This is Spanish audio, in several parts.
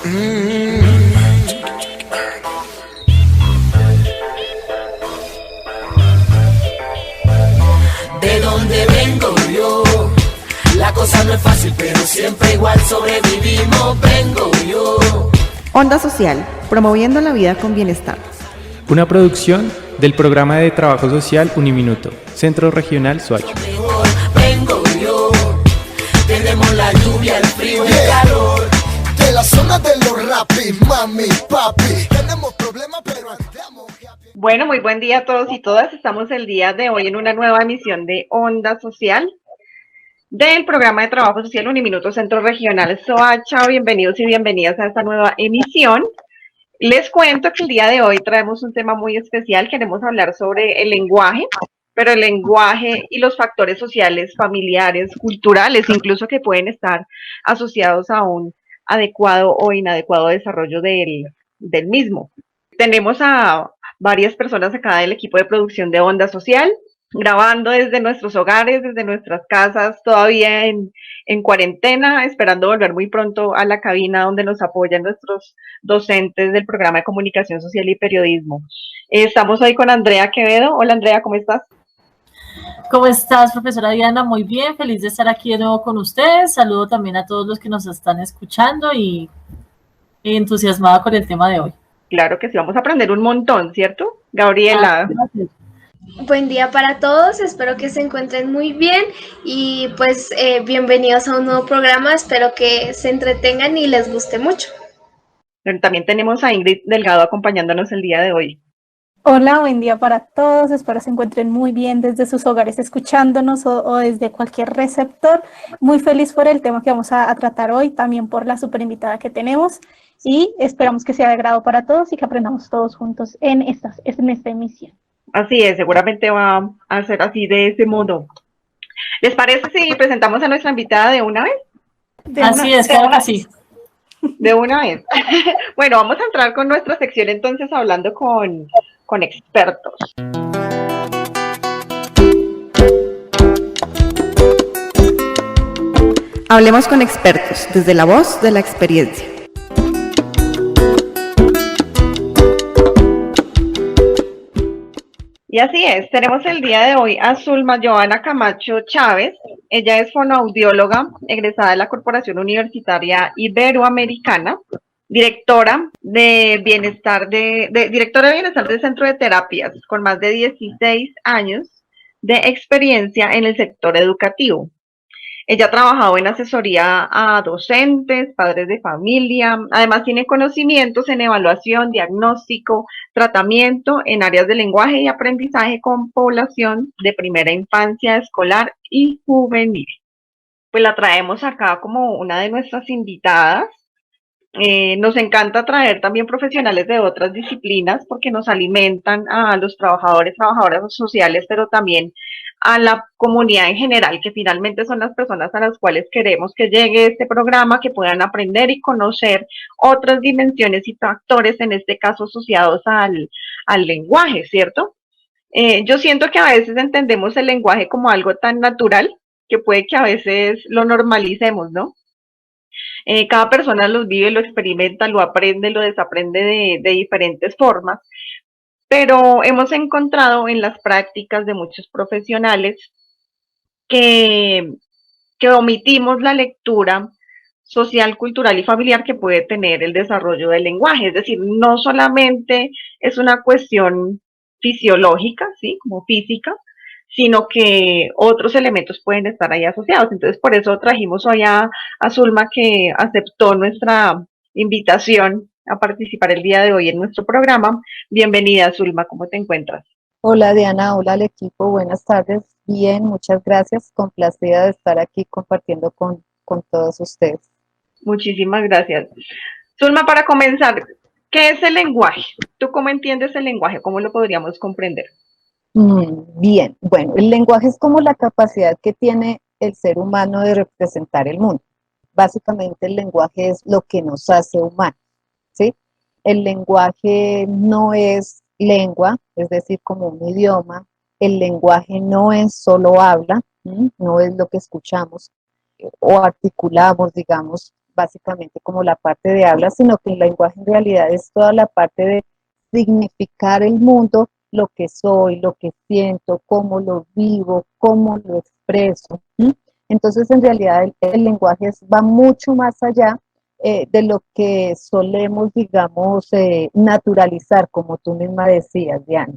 De donde vengo yo, la cosa no es fácil, pero siempre igual sobrevivimos. Vengo yo. Onda Social, promoviendo la vida con bienestar. Una producción del programa de trabajo social Uniminuto, Centro Regional Soacha. Vengo yo, tenemos la lluvia, el frío y el calor. De la zona de los rapis, mami, papi, tenemos problemas pero andamos happy. Bueno, muy buen día a todos y todas. Estamos el día de hoy en una nueva emisión de Onda Social del programa de trabajo social Uniminuto Centro Regional Soacha. Bienvenidos y bienvenidas a esta nueva emisión. Les cuento que el día de hoy traemos un tema muy especial. Queremos hablar sobre el lenguaje, pero el lenguaje y los factores sociales, familiares, culturales, incluso que pueden estar asociados a un adecuado o inadecuado desarrollo del mismo. Tenemos a varias personas acá del equipo de producción de Onda Social, grabando desde nuestros hogares, desde nuestras casas, todavía en cuarentena, esperando volver muy pronto a la cabina donde nos apoyan nuestros docentes del programa de comunicación social y periodismo. Estamos hoy con Andrea Quevedo. Hola Andrea, ¿cómo estás? ¿Cómo estás, profesora Diana? Muy bien, feliz de estar aquí de nuevo con ustedes. Saludo también a todos los que nos están escuchando y entusiasmada con el tema de hoy. Claro que sí, vamos a aprender un montón, ¿cierto? Gabriela. Gracias. Buen día para todos, espero que se encuentren muy bien y pues bienvenidos a un nuevo programa, espero que se entretengan y les guste mucho. Pero también tenemos a Ingrid Delgado acompañándonos el día de hoy. Hola, buen día para todos, espero se encuentren muy bien desde sus hogares escuchándonos o desde cualquier receptor. Muy feliz por el tema que vamos a tratar hoy, también por la super invitada que tenemos y esperamos que sea de agrado para todos y que aprendamos todos juntos en esta emisión. Así es, seguramente va a ser así de ese modo. ¿Les parece si presentamos a nuestra invitada de una vez? Así es, claro que sí. De una vez. Bueno, vamos a entrar con nuestra sección entonces hablando con expertos. Hablemos con expertos desde la voz de la experiencia. Y así es, tenemos el día de hoy a Zulma Joana Camacho Chávez. Ella es fonoaudióloga, egresada de la Corporación Universitaria Iberoamericana, directora de bienestar del Centro de Terapias, con más de 16 años de experiencia en el sector educativo. Ella ha trabajado en asesoría a docentes, padres de familia, además tiene conocimientos en evaluación, diagnóstico, tratamiento en áreas de lenguaje y aprendizaje con población de primera infancia, escolar y juvenil. Pues la traemos acá como una de nuestras invitadas. Nos encanta traer también profesionales de otras disciplinas porque nos alimentan a los trabajadores, trabajadoras sociales, pero también a la comunidad en general, que finalmente son las personas a las cuales queremos que llegue este programa, que puedan aprender y conocer otras dimensiones y factores, en este caso asociados al lenguaje, ¿cierto? Yo siento que a veces entendemos el lenguaje como algo tan natural que puede que a veces lo normalicemos, ¿no? Cada persona los vive, lo experimenta, lo aprende, lo desaprende de diferentes formas, pero hemos encontrado en las prácticas de muchos profesionales que omitimos la lectura social, cultural y familiar que puede tener el desarrollo del lenguaje. Es decir, no solamente es una cuestión fisiológica, ¿sí? Como física, sino que otros elementos pueden estar ahí asociados. Entonces, por eso trajimos hoy a Zulma, que aceptó nuestra invitación a participar el día de hoy en nuestro programa. Bienvenida, Zulma, ¿cómo te encuentras? Hola Diana, hola al equipo, buenas tardes. Bien, muchas gracias, complacida de estar aquí compartiendo con todos ustedes. Muchísimas gracias. Zulma, para comenzar, ¿qué es el lenguaje? ¿Tú cómo entiendes el lenguaje? ¿Cómo lo podríamos comprender? Bien, bueno, el lenguaje es como la capacidad que tiene el ser humano de representar el mundo. Básicamente el lenguaje es lo que nos hace humanos, ¿sí? El lenguaje no es lengua, es decir, como un idioma. El lenguaje no es solo habla, no es lo que escuchamos o articulamos, digamos, básicamente como la parte de habla, sino que el lenguaje en realidad es toda la parte de significar el mundo, lo que soy, lo que siento, cómo lo vivo, cómo lo expreso. Entonces, en realidad, el lenguaje va mucho más allá de lo que solemos, digamos, naturalizar, como tú misma decías, Diana.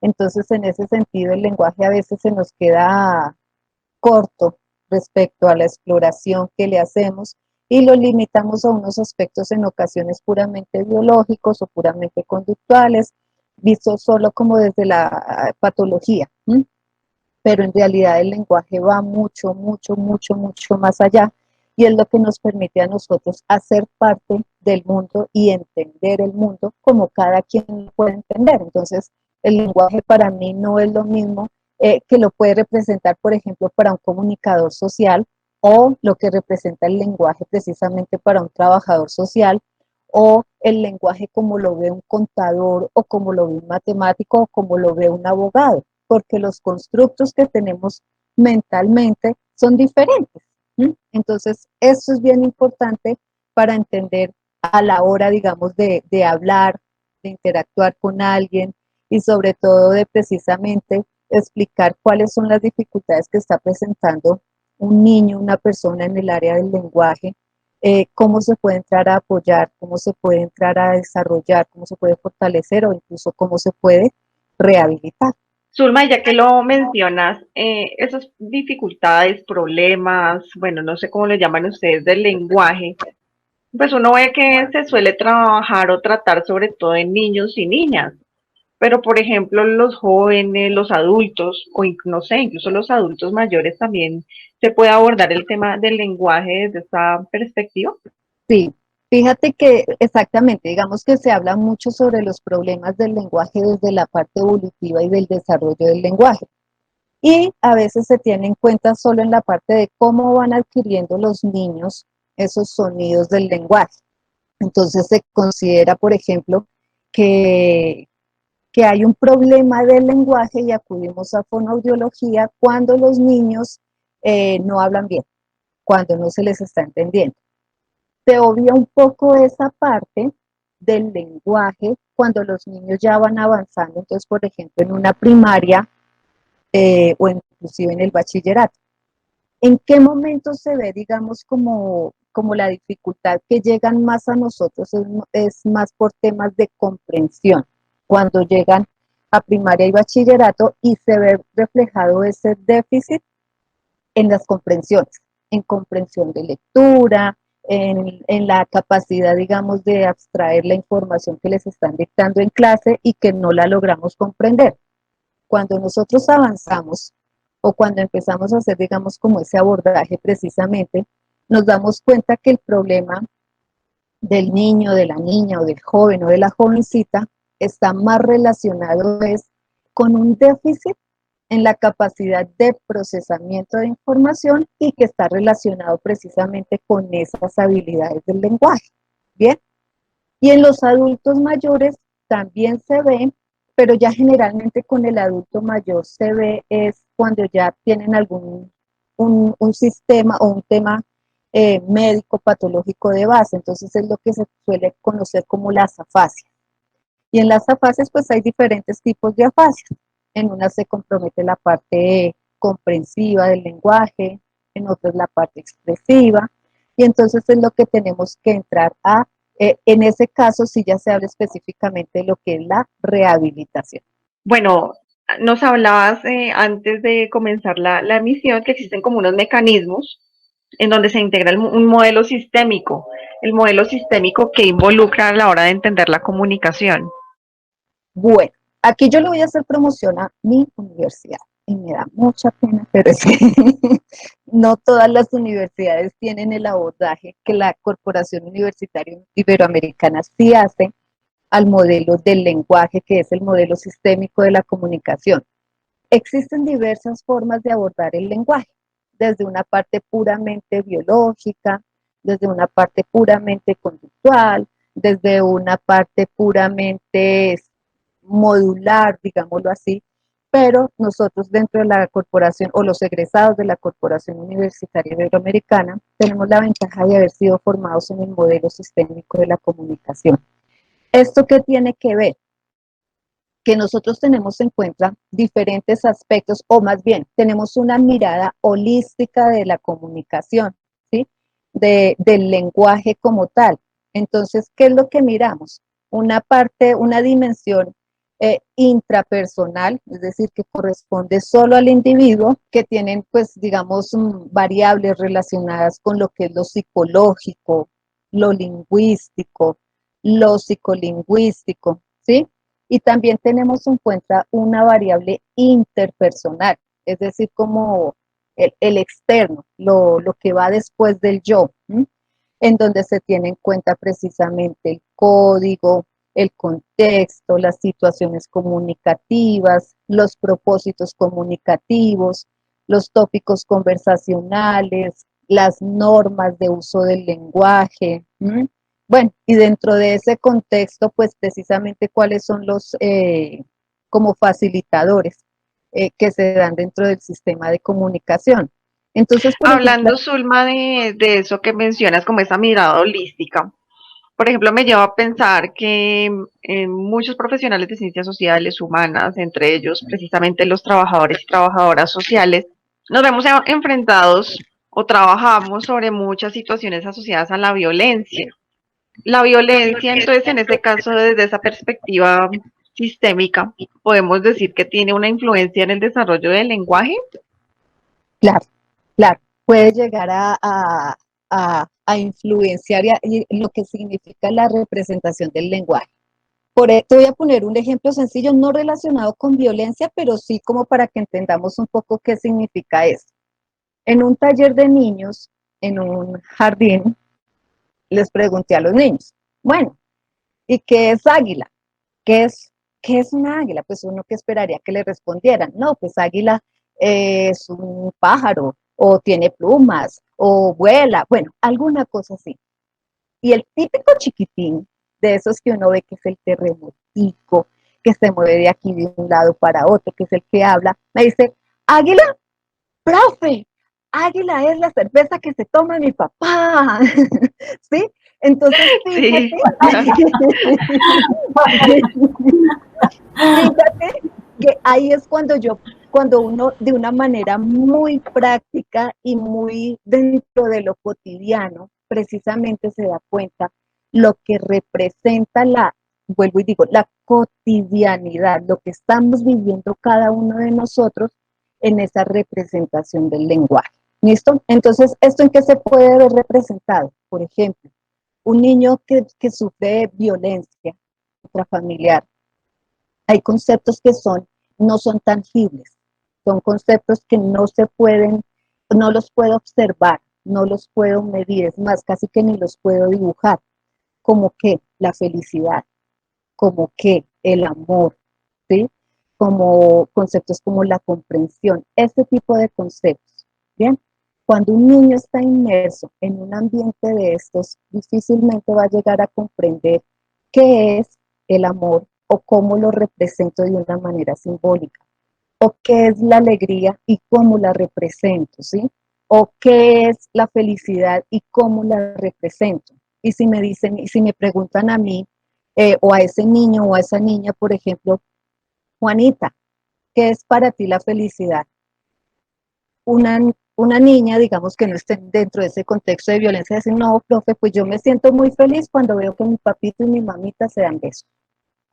Entonces, en ese sentido, el lenguaje a veces se nos queda corto respecto a la exploración que le hacemos y lo limitamos a unos aspectos en ocasiones puramente biológicos o puramente conductuales, vistos solo como desde la patología. Pero en realidad el lenguaje va mucho, mucho, mucho, mucho más allá y es lo que nos permite a nosotros hacer parte del mundo y entender el mundo como cada quien lo puede entender. Entonces, el lenguaje para mí no es lo mismo que lo puede representar, por ejemplo, para un comunicador social o lo que representa el lenguaje precisamente para un trabajador social o el lenguaje como lo ve un contador o como lo ve un matemático o como lo ve un abogado, porque los constructos que tenemos mentalmente son diferentes. Entonces, eso es bien importante para entender a la hora, digamos, de hablar, de interactuar con alguien y sobre todo de precisamente explicar cuáles son las dificultades que está presentando un niño, una persona en el área del lenguaje, cómo se puede entrar a apoyar, cómo se puede entrar a desarrollar, cómo se puede fortalecer o incluso cómo se puede rehabilitar. Zulma, ya que lo mencionas, esas dificultades, problemas, bueno, no sé cómo le llaman ustedes del lenguaje, pues uno ve que se suele trabajar o tratar sobre todo en niños y niñas, pero por ejemplo los jóvenes, los adultos, o no sé, incluso los adultos mayores también se puede abordar el tema del lenguaje desde esta perspectiva. Sí, fíjate que exactamente, digamos que se habla mucho sobre los problemas del lenguaje desde la parte evolutiva y del desarrollo del lenguaje. Y a veces se tiene en cuenta solo en la parte de cómo van adquiriendo los niños esos sonidos del lenguaje. Entonces se considera, por ejemplo, que, que hay un problema del lenguaje y acudimos a fonoaudiología cuando los niños no hablan bien, cuando no se les está entendiendo. Se obvia un poco esa parte del lenguaje cuando los niños ya van avanzando, entonces, por ejemplo, en una primaria o inclusive en el bachillerato. ¿En qué momento se ve, digamos, como la dificultad que llegan más a nosotros es más por temas de comprensión? Cuando llegan a primaria y bachillerato y se ve reflejado ese déficit en las comprensiones, en comprensión de lectura, en la capacidad, digamos, de abstraer la información que les están dictando en clase y que no la logramos comprender. Cuando nosotros avanzamos o cuando empezamos a hacer, digamos, como ese abordaje precisamente, nos damos cuenta que el problema del niño, de la niña o del joven o de la jovencita está más relacionado con un déficit en la capacidad de procesamiento de información y que está relacionado precisamente con esas habilidades del lenguaje. Bien, y en los adultos mayores también se ve, pero ya generalmente con el adulto mayor se ve es cuando ya tienen algún un sistema o un tema médico patológico de base, entonces es lo que se suele conocer como las afasias. Y en las afasias pues hay diferentes tipos de afasias. En unas se compromete la parte comprensiva del lenguaje, en otras la parte expresiva, y entonces es lo que tenemos que entrar a, en ese caso sí ya se habla específicamente de lo que es la rehabilitación. Bueno, nos hablabas antes de comenzar la emisión que existen como unos mecanismos en donde se integra un modelo sistémico, el modelo sistémico que involucra a la hora de entender la comunicación. Bueno, aquí yo le voy a hacer promoción a mi universidad y me da mucha pena, pero es que no todas las universidades tienen el abordaje que la Corporación Universitaria Iberoamericana sí hace al modelo del lenguaje, que es el modelo sistémico de la comunicación. Existen diversas formas de abordar el lenguaje, desde una parte puramente biológica, desde una parte puramente conductual, desde una parte puramente modular, digámoslo así, pero nosotros dentro de la corporación o los egresados de la Corporación Universitaria Iberoamericana tenemos la ventaja de haber sido formados en el modelo sistémico de la comunicación. ¿Esto qué tiene que ver? Que nosotros tenemos en cuenta diferentes aspectos, o más bien, tenemos una mirada holística de la comunicación, ¿sí? Del lenguaje como tal. Entonces, ¿qué es lo que miramos? Una parte, una dimensión intrapersonal, es decir, que corresponde solo al individuo, que tienen, pues, digamos, variables relacionadas con lo que es lo psicológico, lo lingüístico, lo psicolingüístico, ¿sí? Y también tenemos en cuenta una variable interpersonal, es decir, como el externo, lo que va después del yo, ¿m? En donde se tiene en cuenta precisamente el código, el contexto, las situaciones comunicativas, los propósitos comunicativos, los tópicos conversacionales, las normas de uso del lenguaje. Bueno, y dentro de ese contexto, pues precisamente cuáles son los como facilitadores que se dan dentro del sistema de comunicación. Entonces, por ejemplo, Hablando, Zulma, de eso que mencionas, como esa mirada holística, por ejemplo, me lleva a pensar que muchos profesionales de ciencias sociales, humanas, entre ellos precisamente los trabajadores y trabajadoras sociales, nos vemos enfrentados o trabajamos sobre muchas situaciones asociadas a la violencia. La violencia, entonces, en este caso, desde esa perspectiva sistémica, podemos decir que tiene una influencia en el desarrollo del lenguaje. claro, claro, puede llegar a influenciar y lo que significa la representación del lenguaje. Te voy a poner un ejemplo sencillo, no relacionado con violencia, pero sí como para que entendamos un poco qué significa eso. En un taller de niños, en un jardín, les pregunté a los niños, bueno, ¿y qué es águila? ¿Qué es, qué es una águila? Pues uno que esperaría que le respondieran, no, pues águila es un pájaro, o tiene plumas, o vuela, bueno, alguna cosa así. Y el típico chiquitín, de esos que uno ve que es el terremotico, que se mueve de aquí de un lado para otro, que es el que habla, me dice, águila, profe, águila es la cerveza que se toma mi papá, ¿sí? Entonces, Sí, fíjate que ahí es cuando uno de una manera muy práctica y muy dentro de lo cotidiano, precisamente se da cuenta lo que representa vuelvo y digo, la cotidianidad, lo que estamos viviendo cada uno de nosotros en esa representación del lenguaje. ¿Listo? Entonces, ¿esto en qué se puede ver representado? Por ejemplo, un niño que sufre violencia intrafamiliar, hay conceptos que no son tangibles, son conceptos que no se pueden, no los puedo observar, no los puedo medir, es más, casi que ni los puedo dibujar, como que la felicidad, como que el amor, ¿sí? Como conceptos como la comprensión, este tipo de conceptos, ¿bien? Cuando un niño está inmerso en un ambiente de estos, difícilmente va a llegar a comprender qué es el amor o cómo lo represento de una manera simbólica, o qué es la alegría y cómo la represento, ¿sí? O qué es la felicidad y cómo la represento. Y si me dicen, y si me preguntan a mí, o a ese niño o a esa niña, por ejemplo, Juanita, ¿qué es para ti la felicidad? Una niña, digamos que no esté dentro de ese contexto de violencia, decir, no, profe, pues yo me siento muy feliz cuando veo que mi papito y mi mamita se dan besos.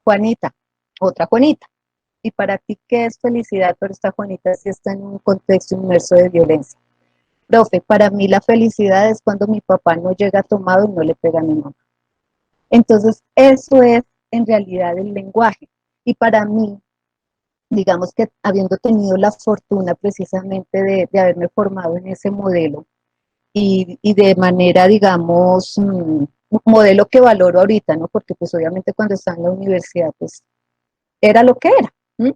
Juanita, otra Juanita. ¿Y para ti qué es felicidad? Pero esta Juanita sí está en un contexto inmerso de violencia. Profe, para mí la felicidad es cuando mi papá no llega tomado y no le pega a mi mamá. Entonces, eso es en realidad el lenguaje. Y para mí, digamos que habiendo tenido la fortuna precisamente de haberme formado en ese modelo y de manera, digamos, un modelo que valoro ahorita, ¿no? Porque pues obviamente cuando estaba en la universidad, pues era lo que era. ¿Mm?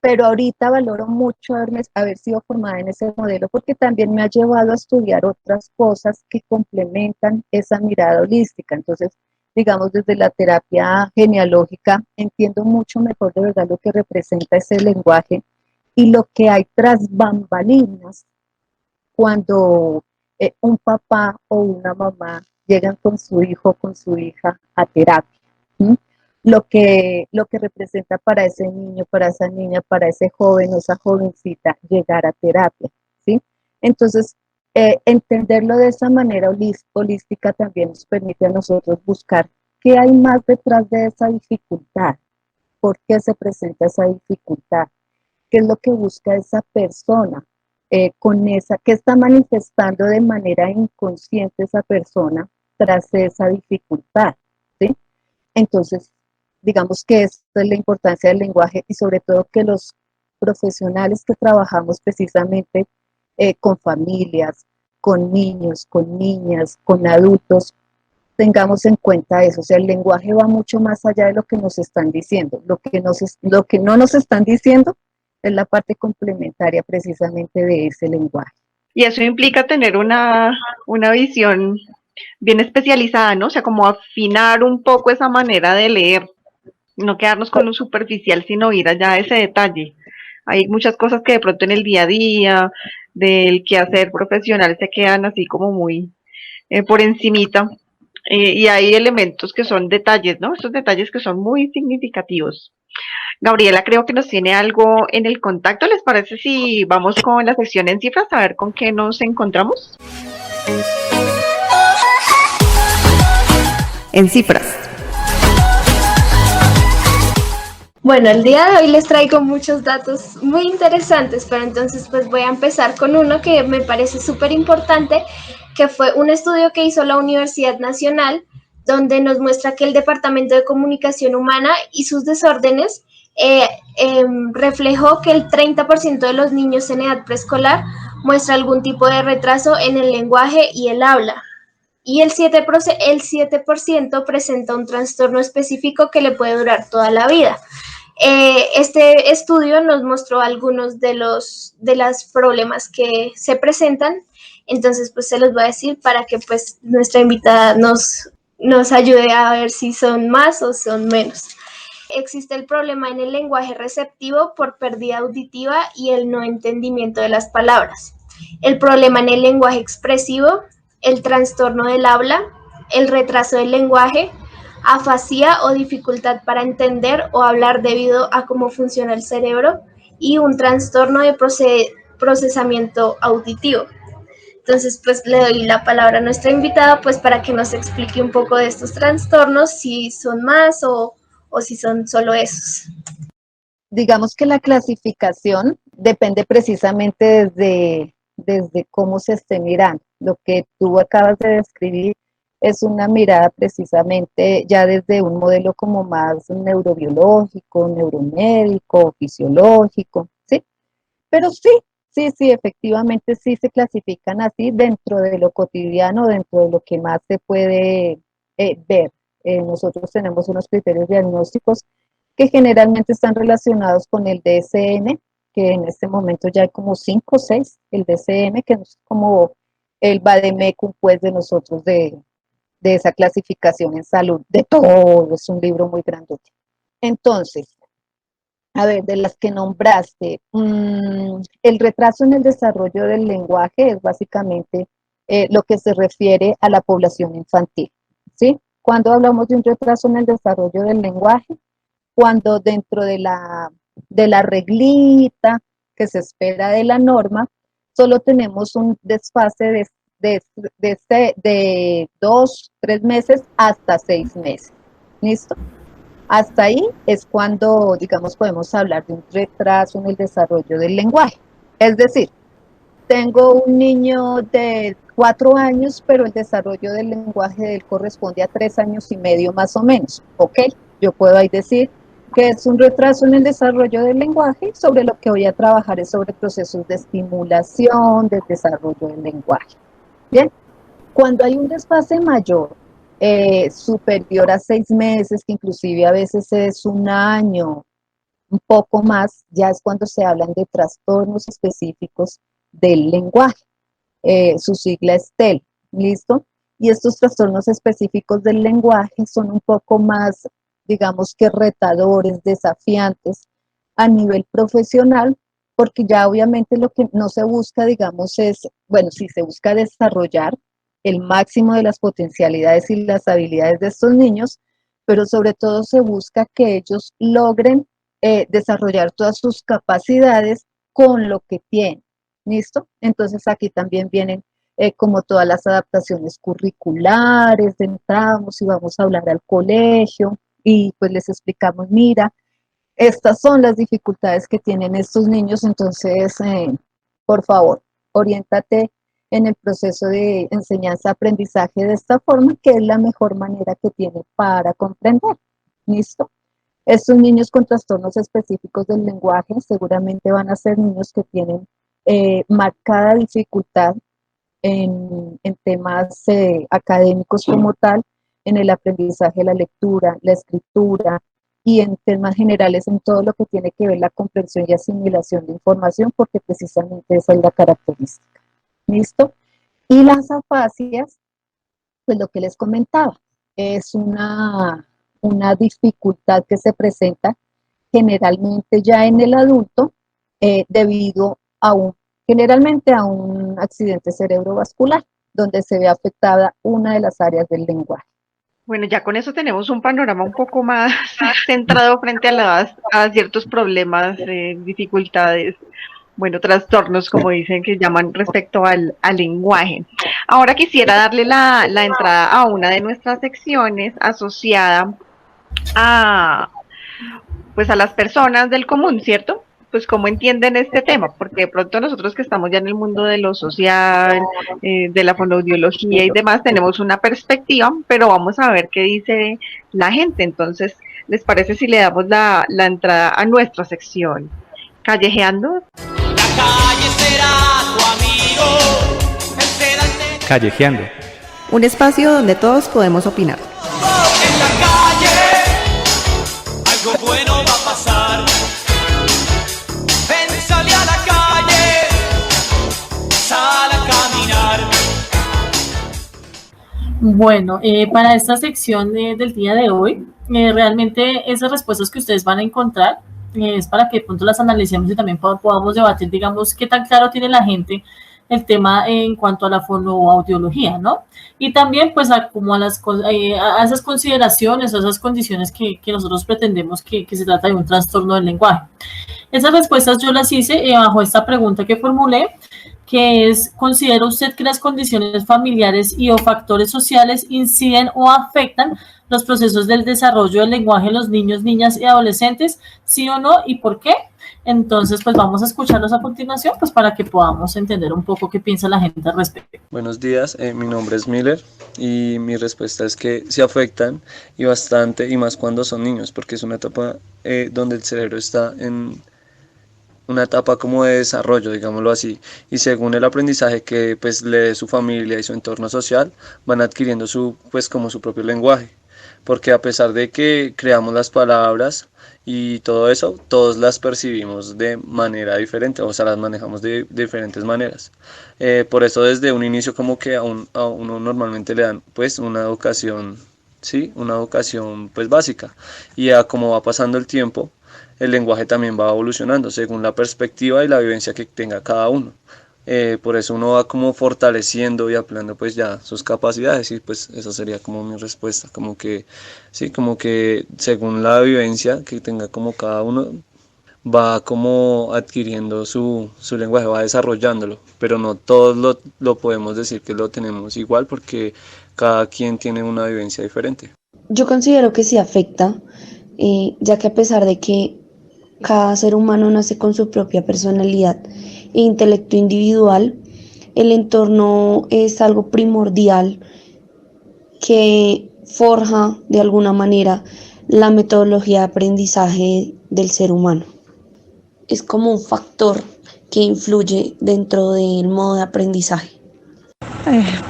Pero ahorita valoro mucho haber sido formada en ese modelo porque también me ha llevado a estudiar otras cosas que complementan esa mirada holística. Entonces, digamos, desde la terapia genealógica, entiendo mucho mejor de verdad lo que representa ese lenguaje y lo que hay tras bambalinas cuando un papá o una mamá llegan con su hijo o con su hija a terapia. ¿Sí? Lo que representa para ese niño, para esa niña, para ese joven o esa jovencita llegar a terapia. ¿Sí? Entonces, entenderlo de esa manera holística también nos permite a nosotros buscar qué hay más detrás de esa dificultad, por qué se presenta esa dificultad, qué es lo que busca esa persona, qué está manifestando de manera inconsciente esa persona tras esa dificultad, ¿sí? Entonces, digamos que esta es la importancia del lenguaje y sobre todo que los profesionales que trabajamos precisamente con familias, con niños, con niñas, con adultos, tengamos en cuenta eso. O sea, el lenguaje va mucho más allá de lo que nos están diciendo. Lo que no nos están diciendo es la parte complementaria precisamente de ese lenguaje. Y eso implica tener una visión bien especializada, ¿no? O sea, como afinar un poco esa manera de leer, no quedarnos con lo superficial, sino ir allá a ese detalle. Hay muchas cosas que de pronto en el día a día, del quehacer profesional, se quedan así como muy por encimita. Y hay elementos que son detalles, ¿no? Esos detalles que son muy significativos. Gabriela creo que nos tiene algo en el contacto. ¿Les parece si vamos con la sección en cifras a ver con qué nos encontramos? En cifras. Bueno, el día de hoy les traigo muchos datos muy interesantes, pero entonces pues voy a empezar con uno que me parece súper importante, que fue un estudio que hizo la Universidad Nacional, donde nos muestra que el Departamento de Comunicación Humana y sus desórdenes reflejó que el 30% de los niños en edad preescolar muestra algún tipo de retraso en el lenguaje y el habla. Y el 7% presenta un trastorno específico que le puede durar toda la vida. Este estudio nos mostró algunos de los problemas que se presentan, entonces pues se los voy a decir para que pues nuestra invitada nos ayude a ver si son más o son menos. Existe el problema en el lenguaje receptivo por pérdida auditiva y el no entendimiento de las palabras. El problema en el lenguaje expresivo, el trastorno del habla, el retraso del lenguaje, afasia o dificultad para entender o hablar debido a cómo funciona el cerebro y un trastorno de procesamiento auditivo. Entonces, pues le doy la palabra a nuestra invitada pues para que nos explique un poco de estos trastornos, si son más o si son solo esos. Digamos que la clasificación depende precisamente desde cómo se esté mirando. Lo que tú acabas de describir es una mirada precisamente ya desde un modelo como más neurobiológico, neuromédico, fisiológico, ¿sí? Pero sí, efectivamente sí se clasifican así dentro de lo cotidiano, dentro de lo que más se puede ver. Nosotros tenemos unos criterios diagnósticos que generalmente están relacionados con el DSM, que en este momento ya hay como 5 o 6, el DSM, que es como el vademecum pues de nosotros de esa clasificación en salud, de todo, es un libro muy grandote. Entonces, a ver, de las que nombraste, el retraso en el desarrollo del lenguaje es básicamente lo que se refiere a la población infantil, ¿sí? Cuando hablamos de un retraso en el desarrollo del lenguaje, cuando dentro de la reglita que se espera de la norma, solo tenemos un desfase de 2, 3 meses hasta 6 meses. ¿Listo? Hasta ahí es cuando, digamos, podemos hablar de un retraso en el desarrollo del lenguaje. Es decir, tengo un niño de 4 años, pero el desarrollo del lenguaje de él corresponde a 3 años y medio más o menos. ¿Ok? Yo puedo ahí decir que es un retraso en el desarrollo del lenguaje. Sobre lo que voy a trabajar es sobre procesos de estimulación, de desarrollo del lenguaje. Bien, cuando hay un desfase mayor, superior a 6 meses, que inclusive a veces es un año, un poco más, ya es cuando se hablan de trastornos específicos del lenguaje. Su sigla es TEL, ¿listo? Y estos trastornos específicos del lenguaje son un poco más, digamos que retadores, desafiantes a nivel profesional, porque ya obviamente lo que no se busca, digamos, es, bueno, sí se busca desarrollar el máximo de las potencialidades y las habilidades de estos niños, pero sobre todo se busca que ellos logren desarrollar todas sus capacidades con lo que tienen. ¿Listo? Entonces aquí también vienen como todas las adaptaciones curriculares, entramos y vamos a hablar al colegio y pues les explicamos, mira, estas son las dificultades que tienen estos niños, entonces, por favor, oriéntate en el proceso de enseñanza-aprendizaje de esta forma, que es la mejor manera que tiene para comprender. ¿Listo? Estos niños con trastornos específicos del lenguaje seguramente van a ser niños que tienen marcada dificultad en temas académicos como tal, en el aprendizaje de la lectura, la escritura y en temas generales en todo lo que tiene que ver la comprensión y asimilación de información, porque precisamente esa es la característica. ¿Listo? Y las afasias, pues lo que les comentaba, es una dificultad que se generalmente ya en el adulto debido generalmente a un accidente cerebrovascular, donde se ve afectada una de las áreas del lenguaje. Bueno, ya con eso tenemos un panorama un poco más centrado frente a ciertos problemas, dificultades, bueno, trastornos, como dicen, que llaman respecto al lenguaje. Ahora quisiera darle la entrada a una de nuestras secciones asociada pues a las personas del común, ¿cierto? Pues cómo entienden este tema, porque de pronto nosotros que estamos ya en el mundo de lo social, de la fonoaudiología y demás, tenemos una perspectiva, pero vamos a ver qué dice la gente. Entonces, ¿les parece si le damos la entrada a nuestra sección? Callejeando. La calle será tu amigo. Callejeando. Un espacio donde todos podemos opinar. En la calle algo bueno va a pasar. Ven, sale a la calle, sal a caminar. Bueno, para esta sección del día de hoy, realmente esas respuestas que ustedes van a encontrar es para que de pronto las analicemos y también podamos debatir, digamos, qué tan claro tiene la gente el tema en cuanto a la fonoaudiología, ¿no? Y también, pues, a esas consideraciones, a esas condiciones que nosotros pretendemos que se trata de un trastorno del lenguaje. Esas respuestas yo las hice bajo esta pregunta que formulé, que es: ¿considera usted que las condiciones familiares y o factores sociales inciden o afectan los procesos del desarrollo del lenguaje en los niños, niñas y adolescentes? ¿Sí o no? ¿Y por qué? Entonces, pues vamos a escucharlos a continuación, pues para que podamos entender un poco qué piensa la gente al respecto. Buenos días, mi nombre es Miller y mi respuesta es que se afectan y bastante, y más cuando son niños, porque es una etapa donde el cerebro está en una etapa como de desarrollo, digámoslo así, y según el aprendizaje que pues le dé su familia y su entorno social, van adquiriendo pues como su propio lenguaje, porque a pesar de que creamos las palabras y todo eso, todos las percibimos de manera diferente, o sea, las manejamos de diferentes maneras. Por eso desde un inicio como que a uno normalmente le dan pues una educación, ¿sí? Una educación pues básica, y a como va pasando el tiempo, el lenguaje también va evolucionando según la perspectiva y la vivencia que tenga cada uno. Por eso uno va como fortaleciendo y ampliando pues ya sus capacidades, y pues esa sería como mi respuesta, como que sí, como que según la vivencia que tenga como cada uno, va como adquiriendo su lenguaje, va desarrollándolo, pero no todos lo podemos decir que lo tenemos igual, porque cada quien tiene una vivencia diferente. Yo considero que sí afecta, ya que a pesar de que cada ser humano nace con su propia personalidad e intelecto individual, el entorno es algo primordial que forja de alguna manera la metodología de aprendizaje del ser humano. Es como un factor que influye dentro del modo de aprendizaje.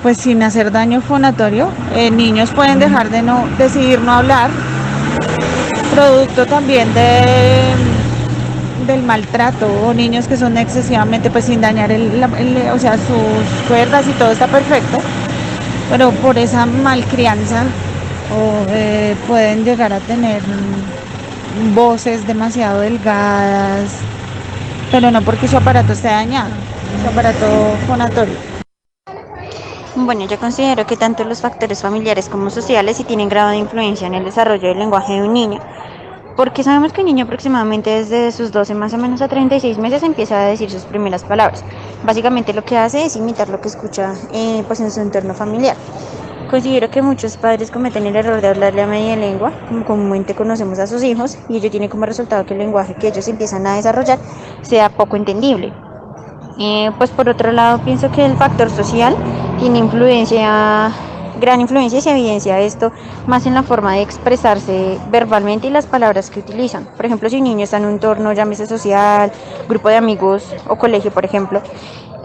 Pues sin hacer daño fonatorio, niños pueden dejar de decidir no hablar, producto también del maltrato, o niños que son excesivamente, pues sin dañar o sea, sus cuerdas y todo está perfecto, pero por esa malcrianza pueden llegar a tener voces demasiado delgadas, pero no porque su aparato esté dañado, su aparato fonatorio. Bueno, yo considero que tanto los factores familiares como sociales sí tienen grado de influencia en el desarrollo del lenguaje de un niño, porque sabemos que un niño aproximadamente desde sus 12 más o menos a 36 meses empieza a decir sus primeras palabras. Básicamente lo que hace es imitar lo que escucha pues en su entorno familiar. Considero que muchos padres cometen el error de hablarle a media lengua, como comúnmente conocemos a sus hijos, y ello tiene como resultado que el lenguaje que ellos empiezan a desarrollar sea poco entendible. Pues por otro lado pienso que el factor social tiene gran influencia y se evidencia esto más en la forma de expresarse verbalmente y las palabras que utilizan. Por ejemplo, si un niño está en un entorno, llámese social, grupo de amigos o colegio, por ejemplo,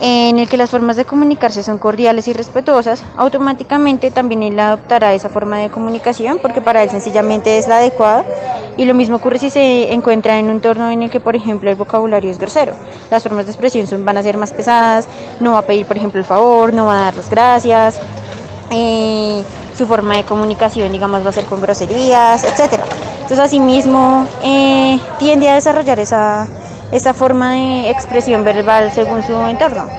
en el que las formas de comunicarse son cordiales y respetuosas, automáticamente también él adoptará esa forma de comunicación porque para él sencillamente es la adecuada. Y lo mismo ocurre si se encuentra en un entorno en el que, por ejemplo, el vocabulario es grosero. Las formas de expresión van a ser más pesadas, no va a pedir, por ejemplo, el favor, no va a dar las gracias, su forma de comunicación, digamos, va a ser con groserías, etcétera. Entonces, asimismo, tiende a desarrollar esa forma de expresión verbal según su entorno.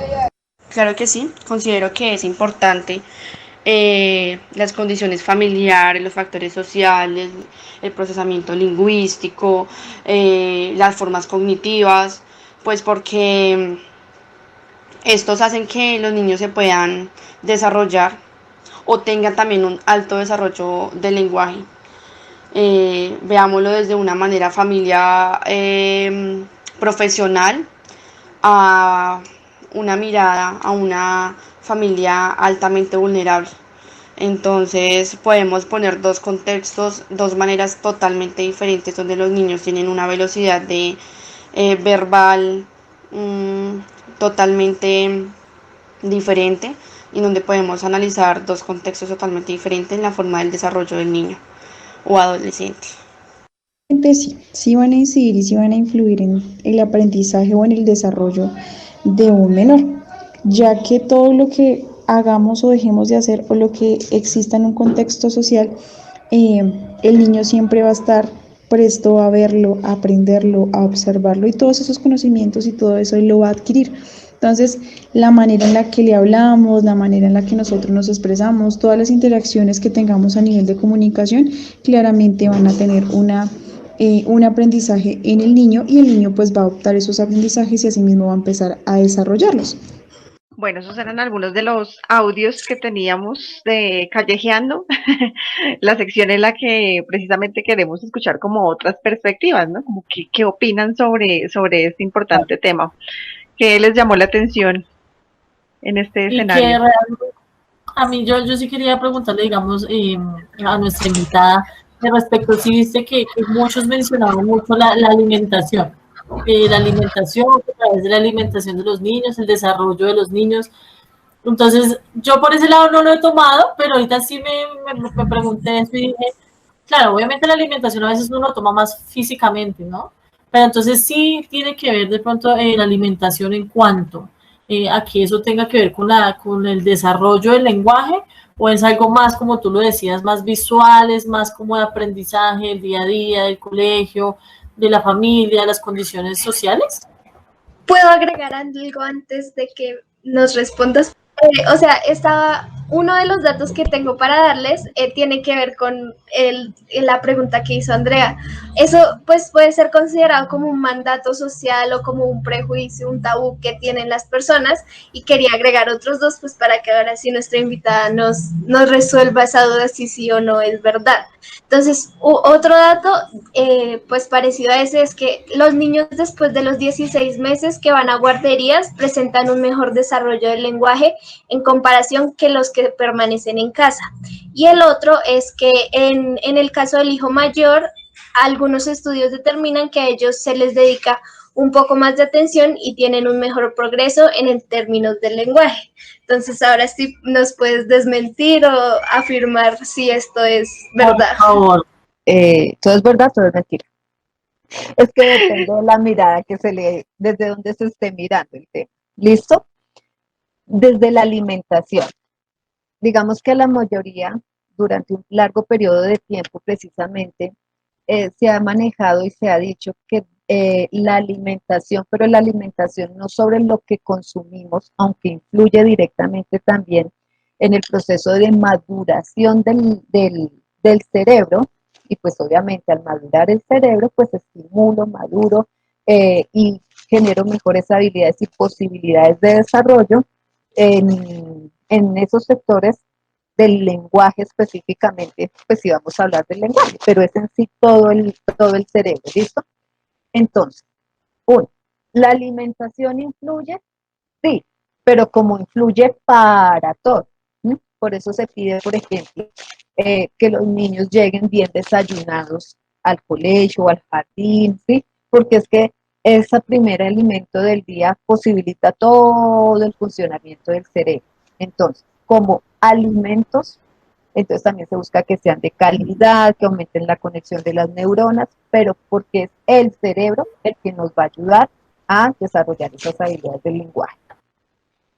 Claro que sí, considero que es importante las condiciones familiares, los factores sociales, el procesamiento lingüístico, las formas cognitivas, pues porque estos hacen que los niños se puedan desarrollar o tengan también un alto desarrollo del lenguaje. Veámoslo desde una manera familiar, profesional, a una mirada a una familia altamente vulnerable. Entonces podemos poner dos contextos, dos maneras totalmente diferentes donde los niños tienen una velocidad de verbal totalmente diferente y donde podemos analizar dos contextos totalmente diferentes en la forma del desarrollo del niño o adolescente. Sí van a incidir y sí van a influir en el aprendizaje o en el desarrollo de un menor, ya que todo lo que hagamos o dejemos de hacer o lo que exista en un contexto social, el niño siempre va a estar presto a verlo, a aprenderlo, a observarlo y todos esos conocimientos y todo eso él lo va a adquirir. Entonces, la manera en la que le hablamos, la manera en la que nosotros nos expresamos, todas las interacciones que tengamos a nivel de comunicación, claramente van a tener un aprendizaje en el niño y el niño pues va a adoptar esos aprendizajes y así mismo va a empezar a desarrollarlos. Bueno, esos eran algunos de los audios que teníamos de Callejeando, la sección en la que precisamente queremos escuchar como otras perspectivas, ¿no? Como qué opinan sobre este importante tema. ¿Qué les llamó la atención en este escenario? A mí yo sí quería preguntarle, digamos, a nuestra invitada, respecto, sí viste que muchos mencionaban mucho la alimentación. La alimentación, a través de la alimentación de los niños, el desarrollo de los niños. Entonces, yo por ese lado no lo he tomado, pero ahorita sí me pregunté eso y dije, claro, obviamente la alimentación a veces uno lo toma más físicamente, ¿no? Pero entonces sí tiene que ver de pronto la alimentación en cuanto a que eso tenga que ver con el desarrollo del lenguaje, o es algo más, como tú lo decías, más visuales, más como de aprendizaje del día a día, del colegio, de la familia, las condiciones sociales. ¿Puedo agregar algo antes de que nos respondas? Uno de los datos que tengo para darles tiene que ver con la pregunta que hizo Andrea. Eso pues puede ser considerado como un mandato social o como un prejuicio, un tabú que tienen las personas, y quería agregar otros dos pues para que ahora sí nuestra invitada nos resuelva esa duda si sí o no es verdad. Entonces, otro dato pues parecido a ese es que los niños después de los 16 meses que van a guarderías presentan un mejor desarrollo del lenguaje en comparación que los que permanecen en casa. Y el otro es que en el caso del hijo mayor, algunos estudios determinan que a ellos se les dedica un poco más de atención y tienen un mejor progreso en términos del lenguaje. Entonces, ahora sí nos puedes desmentir o afirmar si esto es verdad. Por favor. Todo es verdad, todo es mentira. Es que depende de la mirada que se le, desde donde se esté mirando el tema. ¿Listo? Desde la alimentación. digamos que la mayoría, durante un largo periodo de tiempo precisamente, se ha manejado y se ha dicho que la alimentación, pero la alimentación no sobre lo que consumimos, aunque influye directamente también en el proceso de maduración del cerebro, y pues obviamente al madurar el cerebro, pues estimulo, maduro y genero mejores habilidades y posibilidades de desarrollo en esos sectores del lenguaje específicamente, pues sí vamos a hablar del lenguaje, pero es en sí todo el cerebro, ¿listo? Entonces, uno, ¿la alimentación influye? Sí, pero como influye para todo. ¿Sí? Por eso se pide, por ejemplo, que los niños lleguen bien desayunados al colegio o al jardín, ¿sí? Porque es que ese primer alimento del día posibilita todo el funcionamiento del cerebro. Entonces, como alimentos, entonces también se busca que sean de calidad, que aumenten la conexión de las neuronas, pero porque es el cerebro el que nos va a ayudar a desarrollar esas habilidades del lenguaje.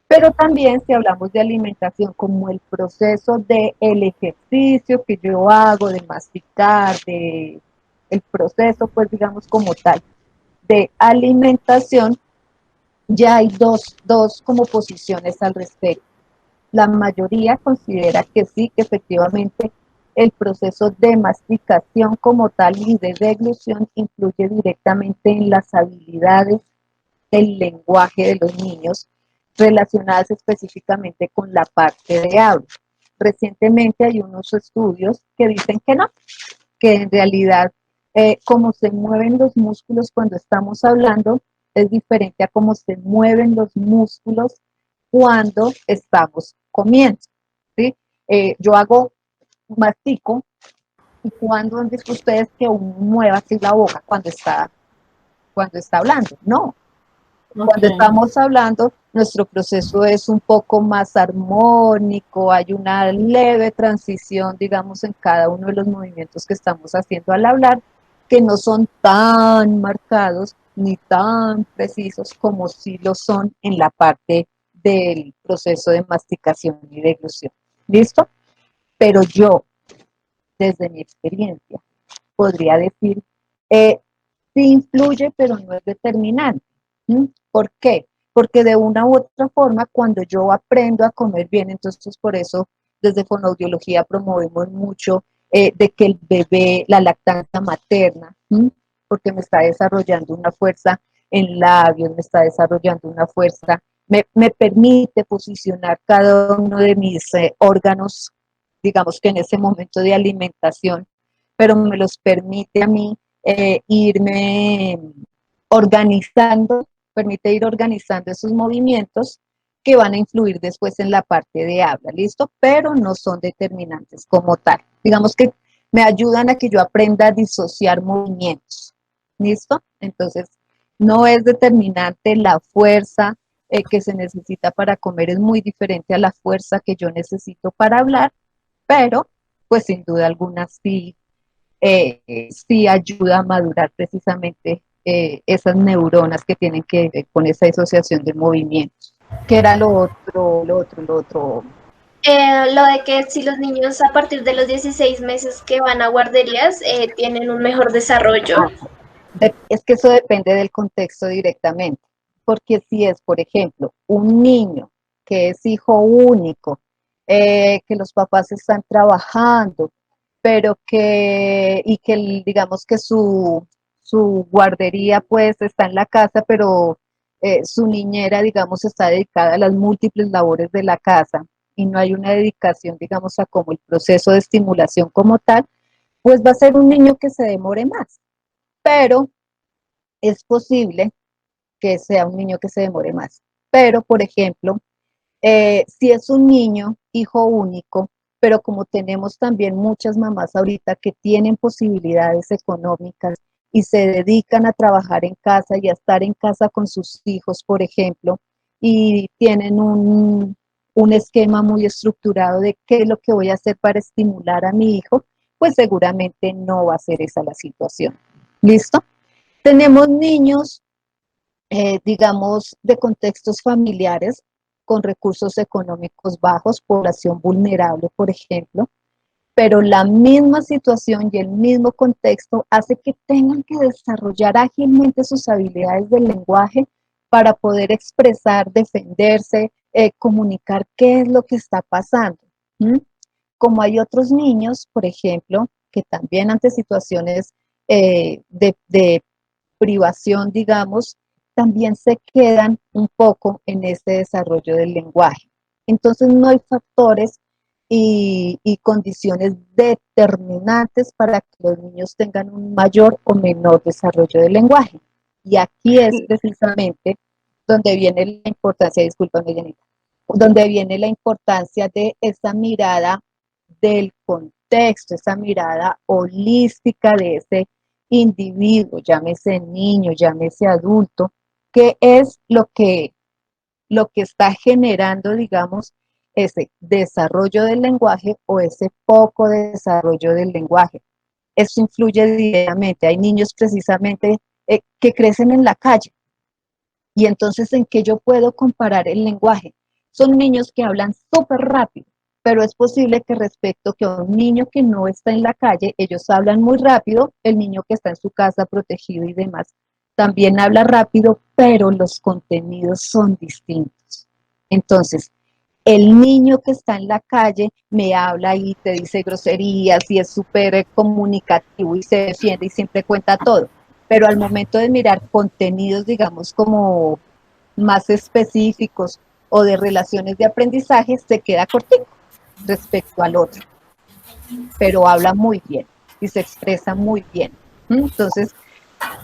Pero también si hablamos de alimentación como el proceso del ejercicio que yo hago, de masticar, de el proceso, pues digamos como tal, de alimentación, ya hay dos como posiciones al respecto. La mayoría considera que sí, que efectivamente el proceso de masticación como tal y de deglución influye directamente en las habilidades del lenguaje de los niños relacionadas específicamente con la parte de habla. Recientemente hay unos estudios que dicen que no, que en realidad cómo se mueven los músculos cuando estamos hablando es diferente a cómo se mueven los músculos cuando estamos comiendo. ¿Sí? Yo hago, mastico, y cuando han visto ustedes que uno mueva así la boca cuando está hablando. No, cuando estamos hablando, nuestro proceso es un poco más armónico, hay una leve transición, digamos, en cada uno de los movimientos que estamos haciendo al hablar, que no son tan marcados ni tan precisos como si lo son en la parte del proceso de masticación y deglución. ¿Listo? Pero yo, desde mi experiencia, podría decir, sí influye, pero no es determinante. ¿Mm? ¿Por qué? Porque de una u otra forma, cuando yo aprendo a comer bien, entonces por eso desde Fonoaudiología promovemos mucho de que el bebé, la lactancia materna, porque me está desarrollando una fuerza en labios, me está desarrollando una fuerza, me permite posicionar cada uno de mis órganos, digamos que en ese momento de alimentación, pero me los permite a mí irme organizando, permite ir organizando esos movimientos que van a influir después en la parte de habla, ¿listo? Pero no son determinantes como tal. Digamos que me ayudan a que yo aprenda a disociar movimientos, ¿listo? Entonces, no es determinante la fuerza que se necesita para comer, es muy diferente a la fuerza que yo necesito para hablar, pero pues sin duda alguna sí, sí ayuda a madurar precisamente esas neuronas que tienen que ver con esa disociación de movimientos. ¿Qué era lo otro? Lo de que si los niños a partir de los 16 meses que van a guarderías tienen un mejor desarrollo. Es que eso depende del contexto directamente, porque si es, por ejemplo, un niño que es hijo único, que los papás están trabajando, pero y que digamos que su guardería pues está en la casa, pero su niñera, digamos, está dedicada a las múltiples labores de la casa y no hay una dedicación, digamos, a como el proceso de estimulación como tal, pues va a ser un niño que se demore más, pero es posible que sea un niño que se demore más. Pero, por ejemplo, si es un niño, hijo único, pero como tenemos también muchas mamás ahorita que tienen posibilidades económicas y se dedican a trabajar en casa y a estar en casa con sus hijos, por ejemplo, y tienen un esquema muy estructurado de qué es lo que voy a hacer para estimular a mi hijo, pues seguramente no va a ser esa la situación. ¿Listo? Tenemos niños, digamos, de contextos familiares con recursos económicos bajos, población vulnerable, por ejemplo, pero la misma situación y el mismo contexto hace que tengan que desarrollar ágilmente sus habilidades del lenguaje para poder expresar, defenderse, comunicar qué es lo que está pasando. Como hay otros niños, por ejemplo, que también ante situaciones de privación, digamos, también se quedan un poco en este desarrollo del lenguaje. Entonces no hay factores y condiciones determinantes para que los niños tengan un mayor o menor desarrollo del lenguaje. Y aquí es precisamente donde viene la importancia, discúlpame, Janita, donde viene la importancia de esa mirada del contexto, esa mirada holística de ese individuo, llámese niño, llámese adulto, que es lo que está generando, digamos, ese desarrollo del lenguaje o ese poco de desarrollo del lenguaje. Eso influye directamente. Hay niños precisamente que crecen en la calle. Y entonces, ¿en qué yo puedo comparar el lenguaje? Son niños que hablan súper rápido, pero es posible que respecto que a un niño que no está en la calle, ellos hablan muy rápido, el niño que está en su casa protegido y demás, también habla rápido, pero los contenidos son distintos. Entonces, el niño que está en la calle me habla y te dice groserías y es súper comunicativo y se defiende y siempre cuenta todo, pero al momento de mirar contenidos, digamos, como más específicos o de relaciones de aprendizaje, se queda cortito respecto al otro, pero habla muy bien y se expresa muy bien. Entonces,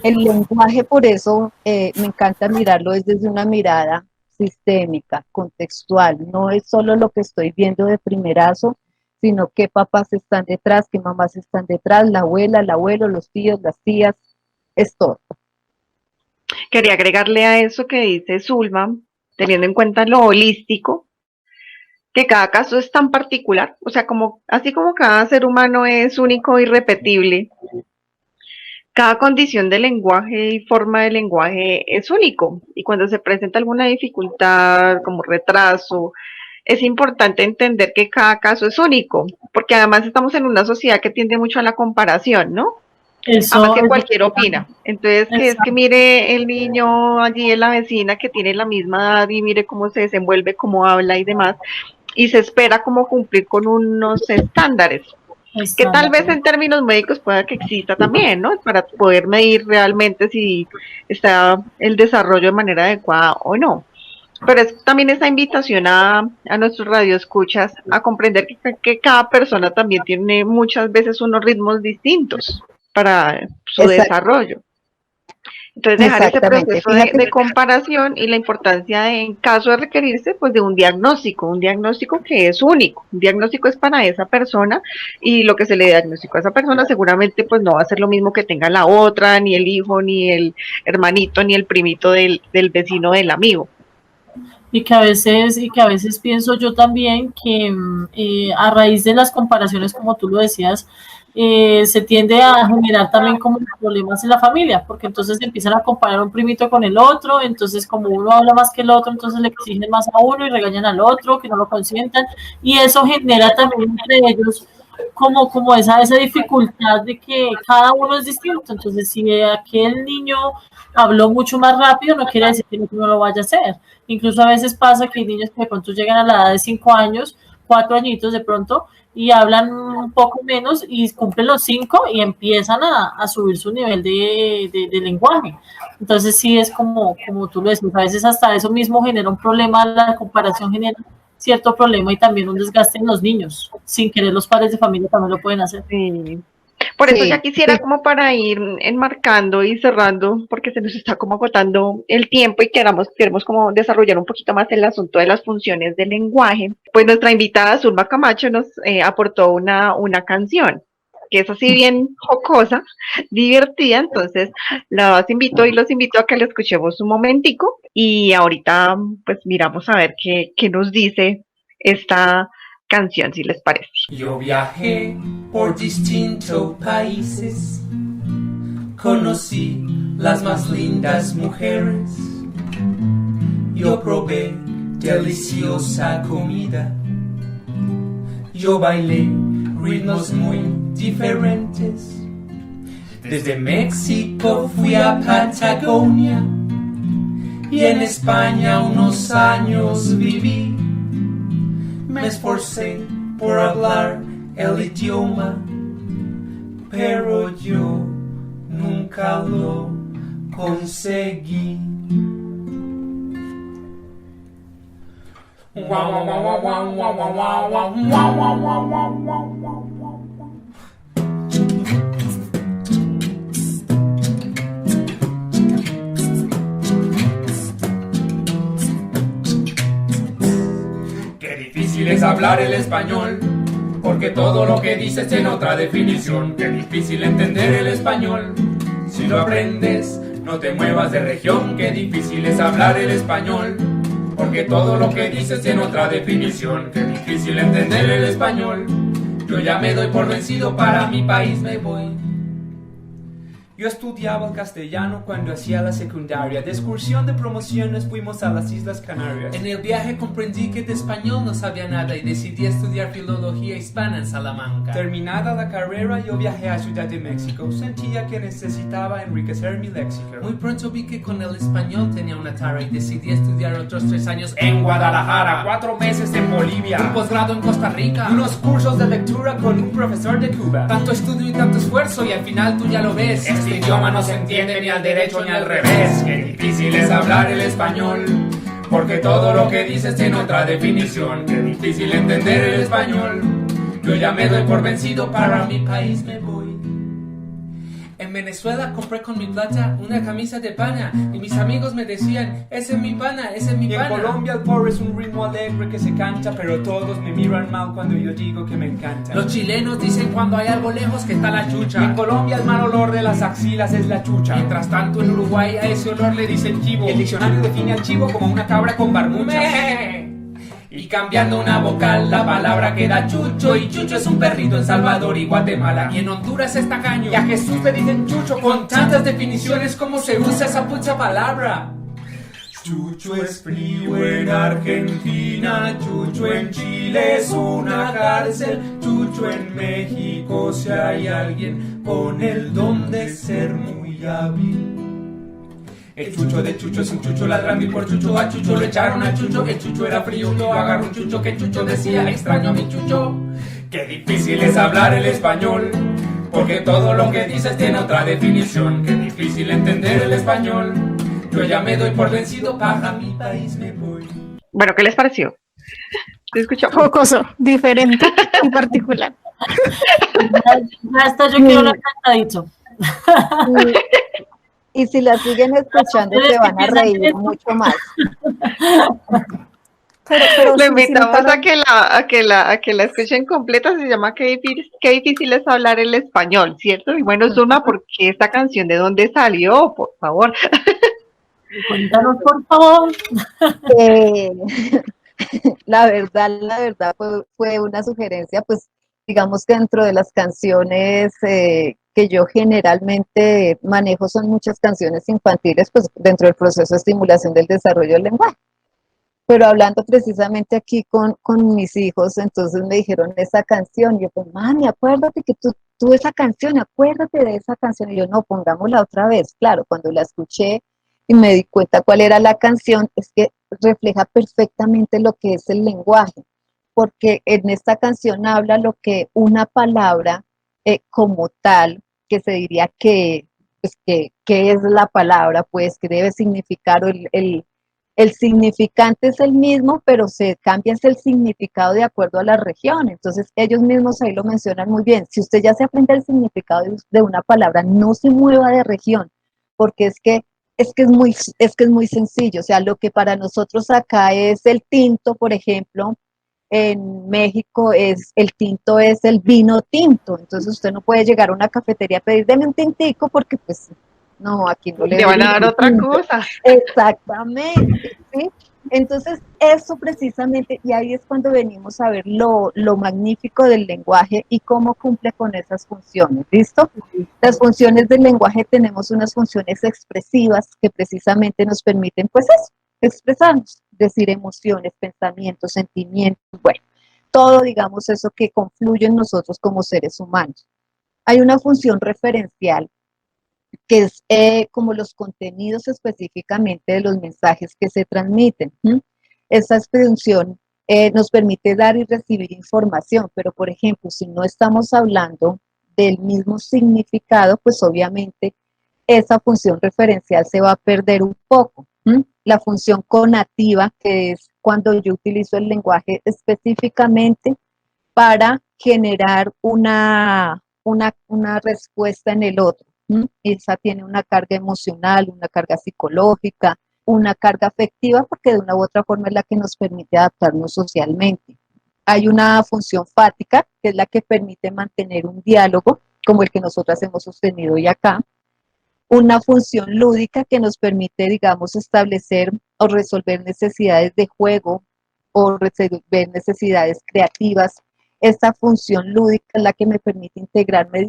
el lenguaje, por eso me encanta mirarlo desde una mirada sistémica, contextual. No es solo lo que estoy viendo de primerazo, sino qué papás están detrás, qué mamás están detrás, la abuela, el abuelo, los tíos, las tías, es todo. Quería agregarle a eso que dice Zulma, teniendo en cuenta lo holístico, que cada caso es tan particular, o sea, así como cada ser humano es único e irrepetible, cada condición de lenguaje y forma de lenguaje es único, y cuando se presenta alguna dificultad como retraso, es importante entender que cada caso es único, porque además estamos en una sociedad que tiende mucho a la comparación, ¿no? Además que cualquiera opina. Entonces, que es que mire el niño allí en la vecina que tiene la misma edad y mire cómo se desenvuelve, cómo habla y demás, y se espera como cumplir con unos estándares, que tal vez en términos médicos pueda que exista también, ¿no? Para poder medir realmente si está el desarrollo de manera adecuada o no. Pero es también esa invitación a nuestros radioescuchas a comprender que cada persona también tiene muchas veces unos ritmos distintos para su desarrollo. Entonces dejar ese proceso de comparación y la importancia en caso de requerirse pues de un diagnóstico que es único, un diagnóstico es para esa persona y lo que se le diagnosticó a esa persona seguramente pues no va a ser lo mismo que tenga la otra, ni el hijo, ni el hermanito, ni el primito del vecino del amigo. Y que a veces pienso yo también que a raíz de las comparaciones, como tú lo decías, se tiende a generar también como problemas en la familia, porque entonces empiezan a comparar un primito con el otro, entonces como uno habla más que el otro, entonces le exigen más a uno y regañan al otro, que no lo consientan, y eso genera también entre ellos como esa dificultad de que cada uno es distinto. Entonces, si aquel niño habló mucho más rápido, no quiere decir que el otro no lo vaya a hacer. Incluso a veces pasa que hay niños que de pronto llegan a la edad de 5 años, 4 añitos de pronto, y hablan un poco menos y cumplen los 5 y empiezan a subir su nivel de lenguaje. Entonces sí es como tú lo decís, a veces hasta eso mismo genera un problema, la comparación genera cierto problema y también un desgaste en los niños. Sin querer los padres de familia también lo pueden hacer. Sí. Por eso ya quisiera como para ir enmarcando y cerrando, porque se nos está como agotando el tiempo y queremos como desarrollar un poquito más el asunto de las funciones del lenguaje. Pues nuestra invitada Zulma Camacho nos aportó una canción, que es así bien jocosa, divertida, entonces los invito a que la escuchemos un momentico y ahorita pues miramos a ver qué nos dice esta canción, si les parece. Yo viajé por distintos países, conocí las más lindas mujeres, yo probé deliciosa comida. Yo bailé ritmos muy diferentes. Desde México fui a Patagonia y en España unos años viví. Me esforcé por hablar el idioma, pero yo nunca lo conseguí. Qué difícil es hablar el español, porque todo lo que dices tiene otra definición. Qué difícil entender el español, si lo aprendes no te muevas de región. Qué difícil es hablar el español, porque todo lo que dices tiene otra definición. Qué difícil entender el español, yo ya me doy por vencido, para mi país me voy. Yo estudiaba el castellano cuando hacía la secundaria. De excursión de promociones fuimos a las Islas Canarias. En el viaje comprendí que de español no sabía nada y decidí estudiar filología hispana en Salamanca. Terminada la carrera, yo viajé a Ciudad de México. Sentía que necesitaba enriquecer mi léxico. Muy pronto vi que con el español tenía una tara y decidí estudiar otros 3 años en Guadalajara, 4 meses en Bolivia, un posgrado en Costa Rica, unos cursos de lectura con un profesor de Cuba. Tanto estudio y tanto esfuerzo y al final tú ya lo ves. Este idioma no se entiende ni al derecho ni al revés. Qué difícil es hablar el español, porque todo lo que dices tiene otra definición. Qué difícil entender el español, yo ya me doy por vencido, para mi país me voy. En Venezuela compré con mi plata una camisa de pana y mis amigos me decían, ese es mi pana, ese es mi pana. En Colombia el porro es un ritmo alegre que se canta, pero todos me miran mal cuando yo digo que me encanta. Los chilenos dicen cuando hay algo lejos que está la chucha. En Colombia el mal olor de las axilas es la chucha. Mientras tanto en Uruguay a ese olor le dicen chivo. Y el diccionario define al chivo como una cabra con barbucha. Y cambiando una vocal la palabra queda chucho, y chucho es un perrito en Salvador y Guatemala. Y en Honduras es tacaño. Y a Jesús le dicen chucho con tantas definiciones como se usa esa pucha palabra. Chucho es frío en Argentina, chucho en Chile es una cárcel, chucho en México si hay alguien con el don de ser muy hábil. El chucho de chucho es un chucho ladrando y por chucho a chucho lo echaron a chucho. El chucho era frío, lo agarró un chucho que chucho decía, extraño a mi chucho. Qué difícil es hablar el español, porque todo lo que dices tiene otra definición. Qué difícil entender el español, yo ya me doy por vencido, para mi país me voy. Bueno, ¿qué les pareció? ¿Se escuchó? Jocoso, diferente y particular. Hasta yo quiero la cantadito. Y si la siguen escuchando se van a reír mucho más. Pero le invitamos a que la escuchen completa. Se llama qué difícil es hablar el español, ¿cierto? Y bueno, Zulma, ¿por qué esta canción de dónde salió? Por favor. Cuéntanos, por favor. La verdad fue una sugerencia, pues digamos que dentro de las canciones que yo generalmente manejo son muchas canciones infantiles, pues dentro del proceso de estimulación del desarrollo del lenguaje. Pero hablando precisamente aquí con mis hijos, entonces me dijeron esa canción, y yo pues, mami, acuérdate que tú esa canción, acuérdate de esa canción, y yo no, pongámosla otra vez. Claro, cuando la escuché y me di cuenta cuál era la canción, es que refleja perfectamente lo que es el lenguaje, porque en esta canción habla lo que una palabra como tal, que se diría que es la palabra, pues que debe significar, el significante es el mismo, pero se cambia el significado de acuerdo a la región. Entonces ellos mismos ahí lo mencionan muy bien. Si usted ya se aprende el significado de una palabra, no se mueva de región, porque es que es muy sencillo. O sea, lo que para nosotros acá es el tinto, por ejemplo, en México el tinto es el vino tinto. Entonces usted no puede llegar a una cafetería a pedir, deme un tintico, porque pues no, aquí no le van a dar otra cosa. Exactamente, ¿sí? Entonces eso precisamente, y ahí es cuando venimos a ver lo magnífico del lenguaje y cómo cumple con esas funciones, ¿listo? Las funciones del lenguaje, tenemos unas funciones expresivas que precisamente nos permiten, pues eso, expresarnos, decir emociones, pensamientos, sentimientos, bueno, todo, digamos, eso que confluye en nosotros como seres humanos. Hay una función referencial que es como los contenidos específicamente de los mensajes que se transmiten. Esa expresión nos permite dar y recibir información, pero por ejemplo, si no estamos hablando del mismo significado, pues obviamente esa función referencial se va a perder un poco. La función conativa, que es cuando yo utilizo el lenguaje específicamente para generar una respuesta en el otro. Esa tiene una carga emocional, una carga psicológica, una carga afectiva, porque de una u otra forma es la que nos permite adaptarnos socialmente. Hay una función fática, que es la que permite mantener un diálogo, como el que nosotras hemos sostenido hoy acá. Una función lúdica que nos permite, digamos, establecer o resolver necesidades de juego o resolver necesidades creativas. Esta función lúdica es la que me permite integrarme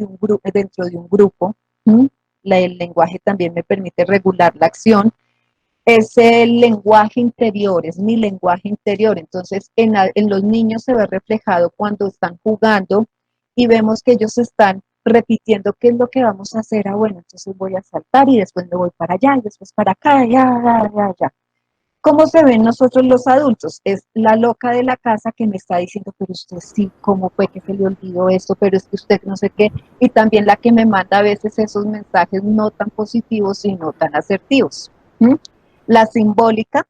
dentro de un grupo. El lenguaje también me permite regular la acción. Es el lenguaje interior, es mi lenguaje interior. Entonces, en los niños se ve reflejado cuando están jugando y vemos que ellos están repitiendo qué es lo que vamos a hacer. Bueno, entonces voy a saltar y después me voy para allá y después para acá, ya. ¿Cómo se ven nosotros los adultos? Es la loca de la casa que me está diciendo, pero usted sí, ¿cómo fue que se le olvidó esto? Pero es que usted no sé qué. Y también la que me manda a veces esos mensajes no tan positivos, sino tan asertivos. La simbólica,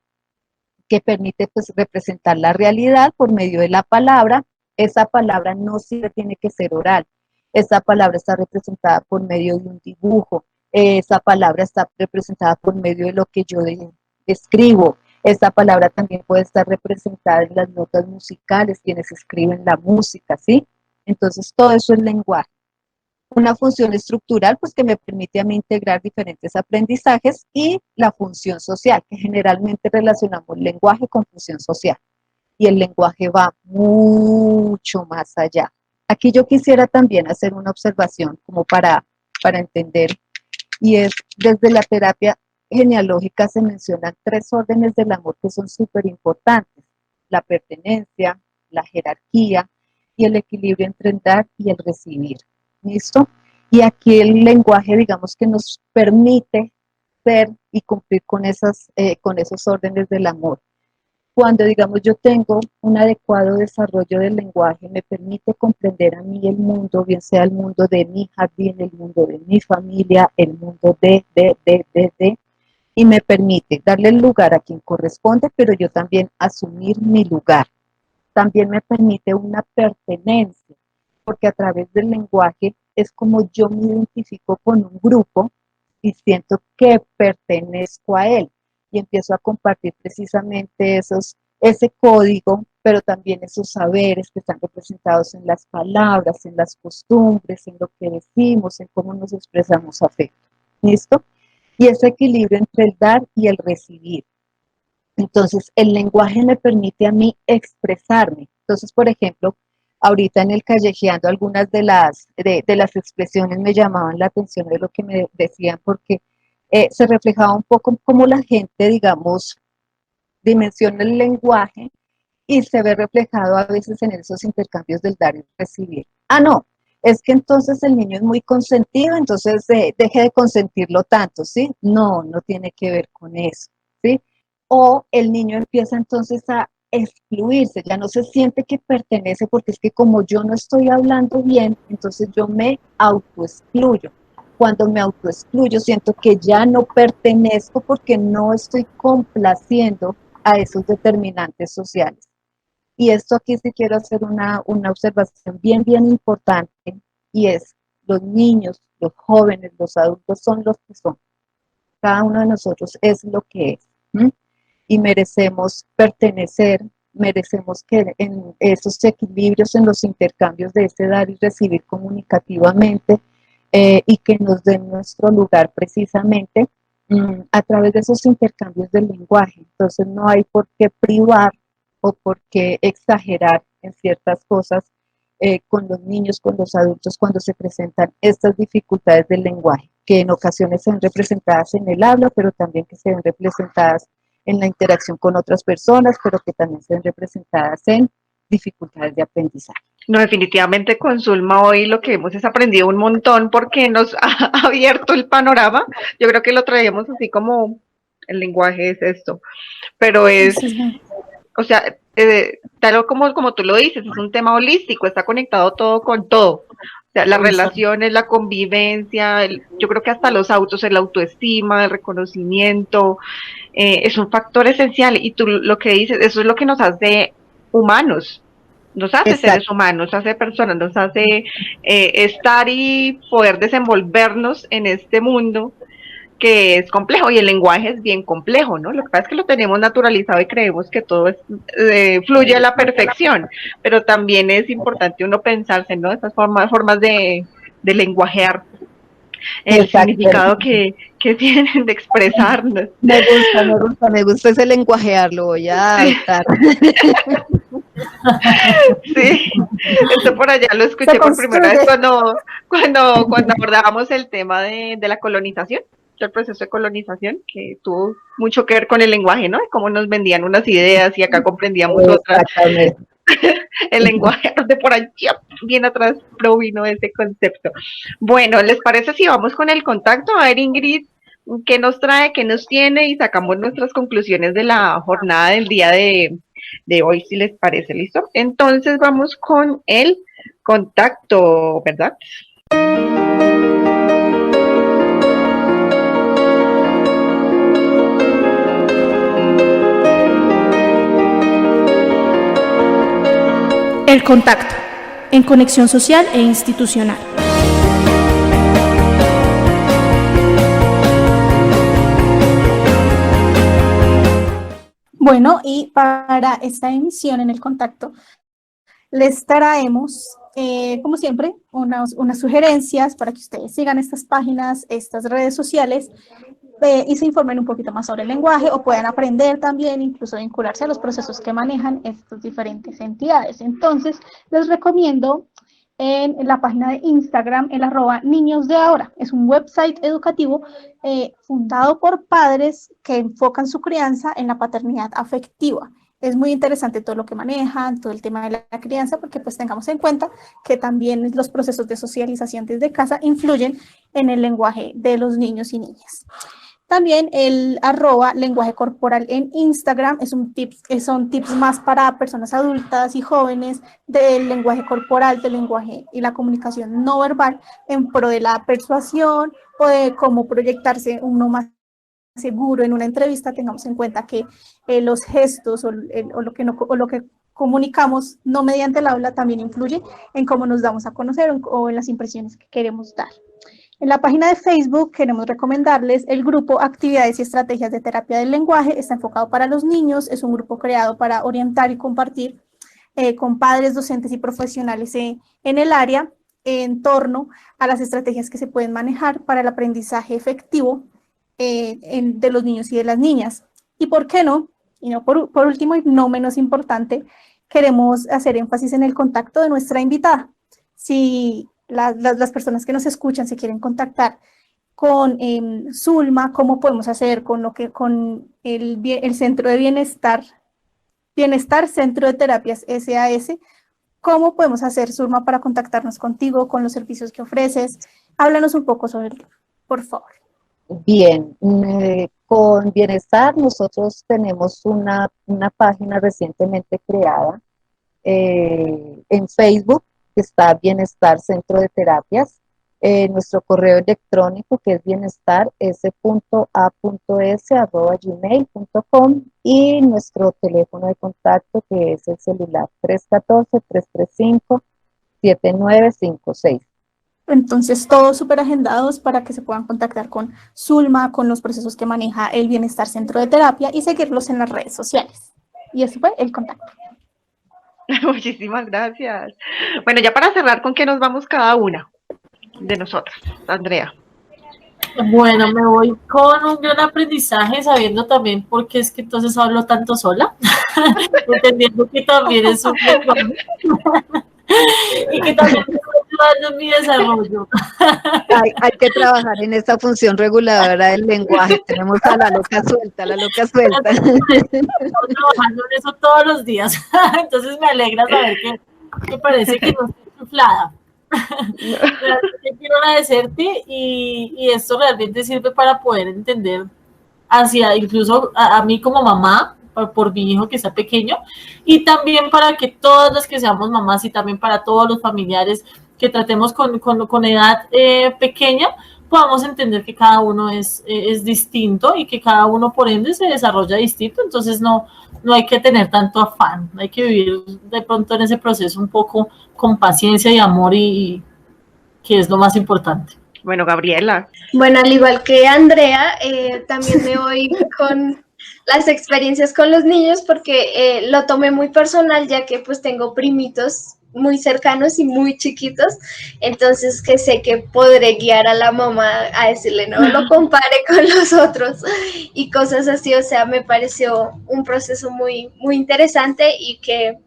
que permite pues representar la realidad por medio de la palabra. Esa palabra no siempre tiene que ser oral. Esa palabra está representada por medio de un dibujo. Esa palabra está representada por medio de lo que yo escribo. Esta palabra también puede estar representada en las notas musicales, quienes escriben la música, ¿sí? Entonces, todo eso es lenguaje. Una función estructural, pues que me permite a mí integrar diferentes aprendizajes, y la función social, que generalmente relacionamos lenguaje con función social. Y el lenguaje va mucho más allá. Aquí yo quisiera también hacer una observación como para entender, y es desde la terapia genealógica se mencionan 3 órdenes del amor que son súper importantes: la pertenencia, la jerarquía y el equilibrio entre el dar y el recibir. ¿Listo? Y aquí el lenguaje, digamos, que nos permite ser y cumplir con esos órdenes del amor. Cuando, digamos, yo tengo un adecuado desarrollo del lenguaje, me permite comprender a mí el mundo, bien sea el mundo de mi jardín, el mundo de mi familia, el mundo y me permite darle el lugar a quien corresponde, pero yo también asumir mi lugar. También me permite una pertenencia, porque a través del lenguaje es como yo me identifico con un grupo y siento que pertenezco a él, y empiezo a compartir precisamente ese código, pero también esos saberes que están representados en las palabras, en las costumbres, en lo que decimos, en cómo nos expresamos afecto. ¿Listo? Y ese equilibrio entre el dar y el recibir. Entonces, el lenguaje me permite a mí expresarme. Entonces, por ejemplo, ahorita en el callejeando, algunas de las expresiones me llamaban la atención de lo que me decían, porque se reflejaba un poco cómo la gente, digamos, dimensiona el lenguaje y se ve reflejado a veces en esos intercambios del dar y recibir. No, es que entonces el niño es muy consentido, entonces deje de consentirlo tanto, ¿sí? No, no tiene que ver con eso, ¿sí? O el niño empieza entonces a excluirse, ya no se siente que pertenece, porque es que como yo no estoy hablando bien, entonces yo me autoexcluyo. Cuando me autoexcluyo, siento que ya no pertenezco porque no estoy complaciendo a esos determinantes sociales. Y esto aquí sí quiero hacer una observación bien importante, y es: los niños, los jóvenes, los adultos son los que son. Cada uno de nosotros es lo que es. Y merecemos pertenecer, merecemos que en esos equilibrios, en los intercambios de este dar y recibir comunicativamente, y que nos den nuestro lugar precisamente a través de esos intercambios del lenguaje. Entonces no hay por qué privar o por qué exagerar en ciertas cosas con los niños, con los adultos, cuando se presentan estas dificultades del lenguaje, que en ocasiones se ven representadas en el habla, pero también que se ven representadas en la interacción con otras personas, pero que también se ven representadas en dificultades de aprendizaje. No, definitivamente con Zulma hoy lo que hemos es aprendido un montón porque nos ha abierto el panorama. Yo creo que lo traíamos así como el lenguaje es esto, pero es, o sea, tal como tú lo dices, es un tema holístico, está conectado todo con todo. O sea, las relaciones, la convivencia, yo creo que hasta los autos, el autoestima, el reconocimiento, es un factor esencial. Y tú lo que dices, eso es lo que nos hace humanos, nos hace seres humanos, nos hace personas, nos hace estar y poder desenvolvernos en este mundo que es complejo, y el lenguaje es bien complejo, ¿no? Lo que pasa es que lo tenemos naturalizado y creemos que todo fluye a la perfección, pero también es importante uno pensarse, ¿no? Esas formas de lenguajear, el significado que tienen de expresarnos. Me gusta ese lenguajear, lo voy a adoptar. Sí, esto por allá lo escuché por primera vez cuando abordábamos el tema de la colonización, el proceso de colonización, que tuvo mucho que ver con el lenguaje, ¿no? Cómo nos vendían unas ideas y acá comprendíamos otras. El lenguaje de por allá, bien atrás, provino ese concepto. Bueno, ¿les parece si vamos con el contacto? A ver, Ingrid, ¿qué nos trae, qué nos tiene? Y sacamos nuestras conclusiones de la jornada del día de hoy, si les parece. ¿Listo? Entonces vamos con el contacto, ¿verdad? El contacto, en conexión social e institucional. Bueno, y para esta emisión en el contacto, les traemos, como siempre, unas sugerencias para que ustedes sigan estas páginas, estas redes sociales, y se informen un poquito más sobre el lenguaje o puedan aprender también, incluso vincularse a los procesos que manejan estas diferentes entidades. Entonces, les recomiendo en la página de Instagram, el @niñosdeahora. Es un website educativo fundado por padres que enfocan su crianza en la paternidad afectiva. Es muy interesante todo lo que manejan, todo el tema de la crianza, porque pues tengamos en cuenta que también los procesos de socialización desde casa influyen en el lenguaje de los niños y niñas. También el @lenguaje corporal en Instagram son tips más para personas adultas y jóvenes del lenguaje corporal, del lenguaje y la comunicación no verbal en pro de la persuasión o de cómo proyectarse uno más seguro en una entrevista. Tengamos en cuenta que los gestos o lo que comunicamos no mediante el habla también influye en cómo nos damos a conocer o en las impresiones que queremos dar. En la página de Facebook queremos recomendarles el grupo Actividades y Estrategias de Terapia del Lenguaje. Está enfocado para los niños, es un grupo creado para orientar y compartir con padres, docentes y profesionales en el área en torno a las estrategias que se pueden manejar para el aprendizaje efectivo de los niños y de las niñas. Y por qué no, y no por último y no menos importante, queremos hacer énfasis en el contacto de nuestra invitada. Si las personas que nos escuchan se quieren contactar con Zulma, ¿cómo podemos hacer con el Centro de Bienestar Centro de Terapias SAS? ¿Cómo podemos hacer, Zulma, para contactarnos contigo, con los servicios que ofreces? Háblanos un poco sobre ello, por favor. Bien, con Bienestar nosotros tenemos una página recientemente creada en Facebook, que está Bienestar Centro de Terapias, nuestro correo electrónico que es bienestar.s.s@gmail.com y nuestro teléfono de contacto que es el celular 314-335-7956. Entonces, todos súper agendados para que se puedan contactar con Zulma, con los procesos que maneja el Bienestar Centro de Terapia y seguirlos en las redes sociales. Y eso fue el contacto. Muchísimas gracias. Bueno, ya para cerrar, ¿con qué nos vamos cada una de nosotras? Andrea. Bueno, me voy con un gran aprendizaje, sabiendo también por qué es que entonces hablo tanto sola, entendiendo que también es un lenguaje y que también mal en mi desarrollo. Hay que trabajar en esta función reguladora del lenguaje. Tenemos a la loca suelta, la loca suelta. Estoy trabajando en eso todos los días. Entonces me alegra saber que parece que no estoy inflada. Realmente quiero agradecerte y esto realmente sirve para poder entender hacia incluso a mí como mamá, por mi hijo que está pequeño, y también para que todas las que seamos mamás y también para todos los familiares que tratemos con edad pequeña, podamos entender que cada uno es distinto y que cada uno por ende se desarrolla distinto, entonces no hay que tener tanto afán, hay que vivir de pronto en ese proceso un poco con paciencia y amor y que es lo más importante. Bueno, Gabriela. Bueno, al igual que Andrea, también me voy con las experiencias con los niños porque lo tomé muy personal ya que pues tengo primitos muy cercanos y muy chiquitos, entonces que sé que podré guiar a la mamá a decirle no lo compare con los otros y cosas así, o sea, me pareció un proceso muy, muy interesante y que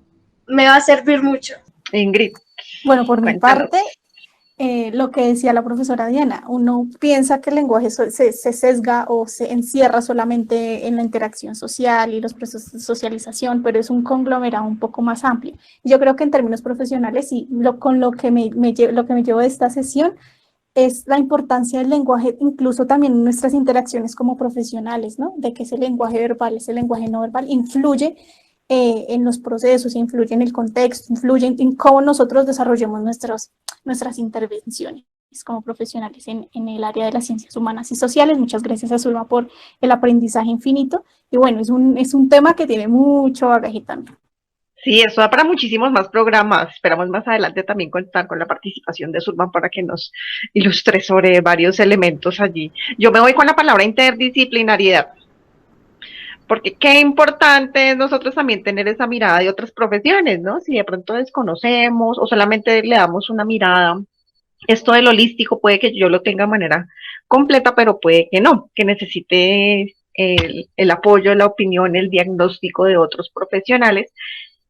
me va a servir mucho. Ingrid. Bueno, por mi parte, lo que decía la profesora Diana, uno piensa que el lenguaje se sesga o se encierra solamente en la interacción social y los procesos de socialización, pero es un conglomerado un poco más amplio. Yo creo que en términos profesionales, y lo que me llevo de esta sesión es la importancia del lenguaje, incluso también en nuestras interacciones como profesionales, ¿no? De que ese lenguaje verbal, ese lenguaje no verbal, influye en los procesos, influye en el contexto, influye en cómo nosotros desarrollemos nuestras intervenciones como profesionales en el área de las ciencias humanas y sociales. Muchas gracias a Zulma por el aprendizaje infinito. Y bueno, es un tema que tiene mucho bagaje también. Sí, eso da para muchísimos más programas. Esperamos más adelante también contar con la participación de Zulma para que nos ilustre sobre varios elementos allí. Yo me voy con la palabra interdisciplinariedad. Porque qué importante es nosotros también tener esa mirada de otras profesiones, ¿no? Si de pronto desconocemos o solamente le damos una mirada, esto del holístico puede que yo lo tenga de manera completa, pero puede que no, que necesite el apoyo, la opinión, el diagnóstico de otros profesionales,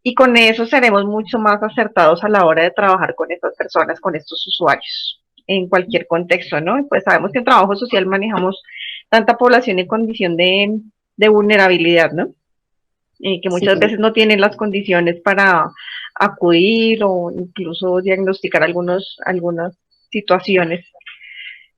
y con eso seremos mucho más acertados a la hora de trabajar con estas personas, con estos usuarios, en cualquier contexto, ¿no? Pues sabemos que en trabajo social manejamos tanta población en condición de vulnerabilidad, ¿no? Que muchas veces no tienen las condiciones para acudir o incluso diagnosticar algunas situaciones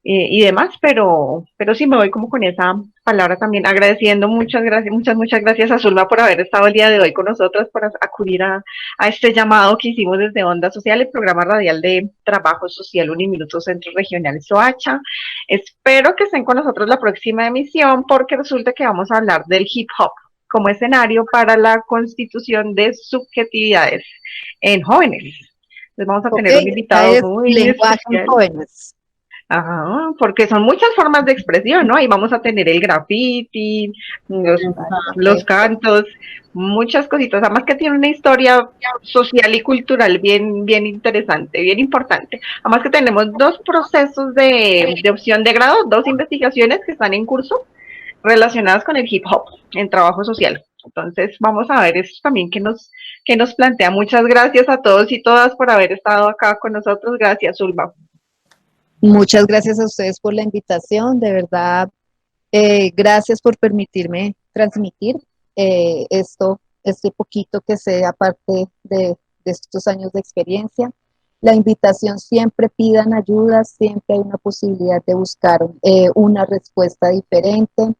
y demás, pero sí me voy como con esa palabra también, agradeciendo muchas gracias a Zulma por haber estado el día de hoy con nosotros, por acudir a este llamado que hicimos desde Onda Social, el programa radial de Trabajo Social Uniminuto Centro Regional Soacha. Espero que estén con nosotros la próxima emisión, porque resulta que vamos a hablar del hip hop como escenario para la constitución de subjetividades en jóvenes. Entonces vamos a tener un invitado muy lenguaje en jóvenes. Ajá, porque son muchas formas de expresión, ¿no? Ahí vamos a tener el graffiti, los cantos, muchas cositas, además que tiene una historia social y cultural bien interesante, bien importante. Además que tenemos dos procesos de opción de grado, dos investigaciones que están en curso relacionadas con el hip hop en trabajo social. Entonces vamos a ver esto también que nos plantea. Muchas gracias a todos y todas por haber estado acá con nosotros. Gracias, Zulma. Muchas gracias a ustedes por la invitación, de verdad, gracias por permitirme transmitir este poquito que sé aparte de estos años de experiencia. La invitación, siempre pidan ayuda, siempre hay una posibilidad de buscar una respuesta diferente.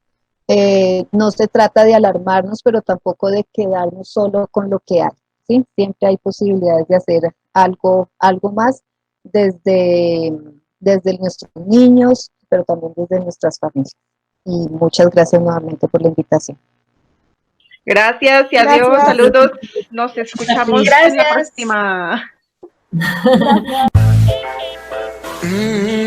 No se trata de alarmarnos, pero tampoco de quedarnos solo con lo que hay, ¿sí? Siempre hay posibilidades de hacer algo más desde nuestros niños, pero también desde nuestras familias. Y muchas gracias nuevamente por la invitación. Gracias y adiós, saludos. Nos escuchamos en la próxima. Gracias.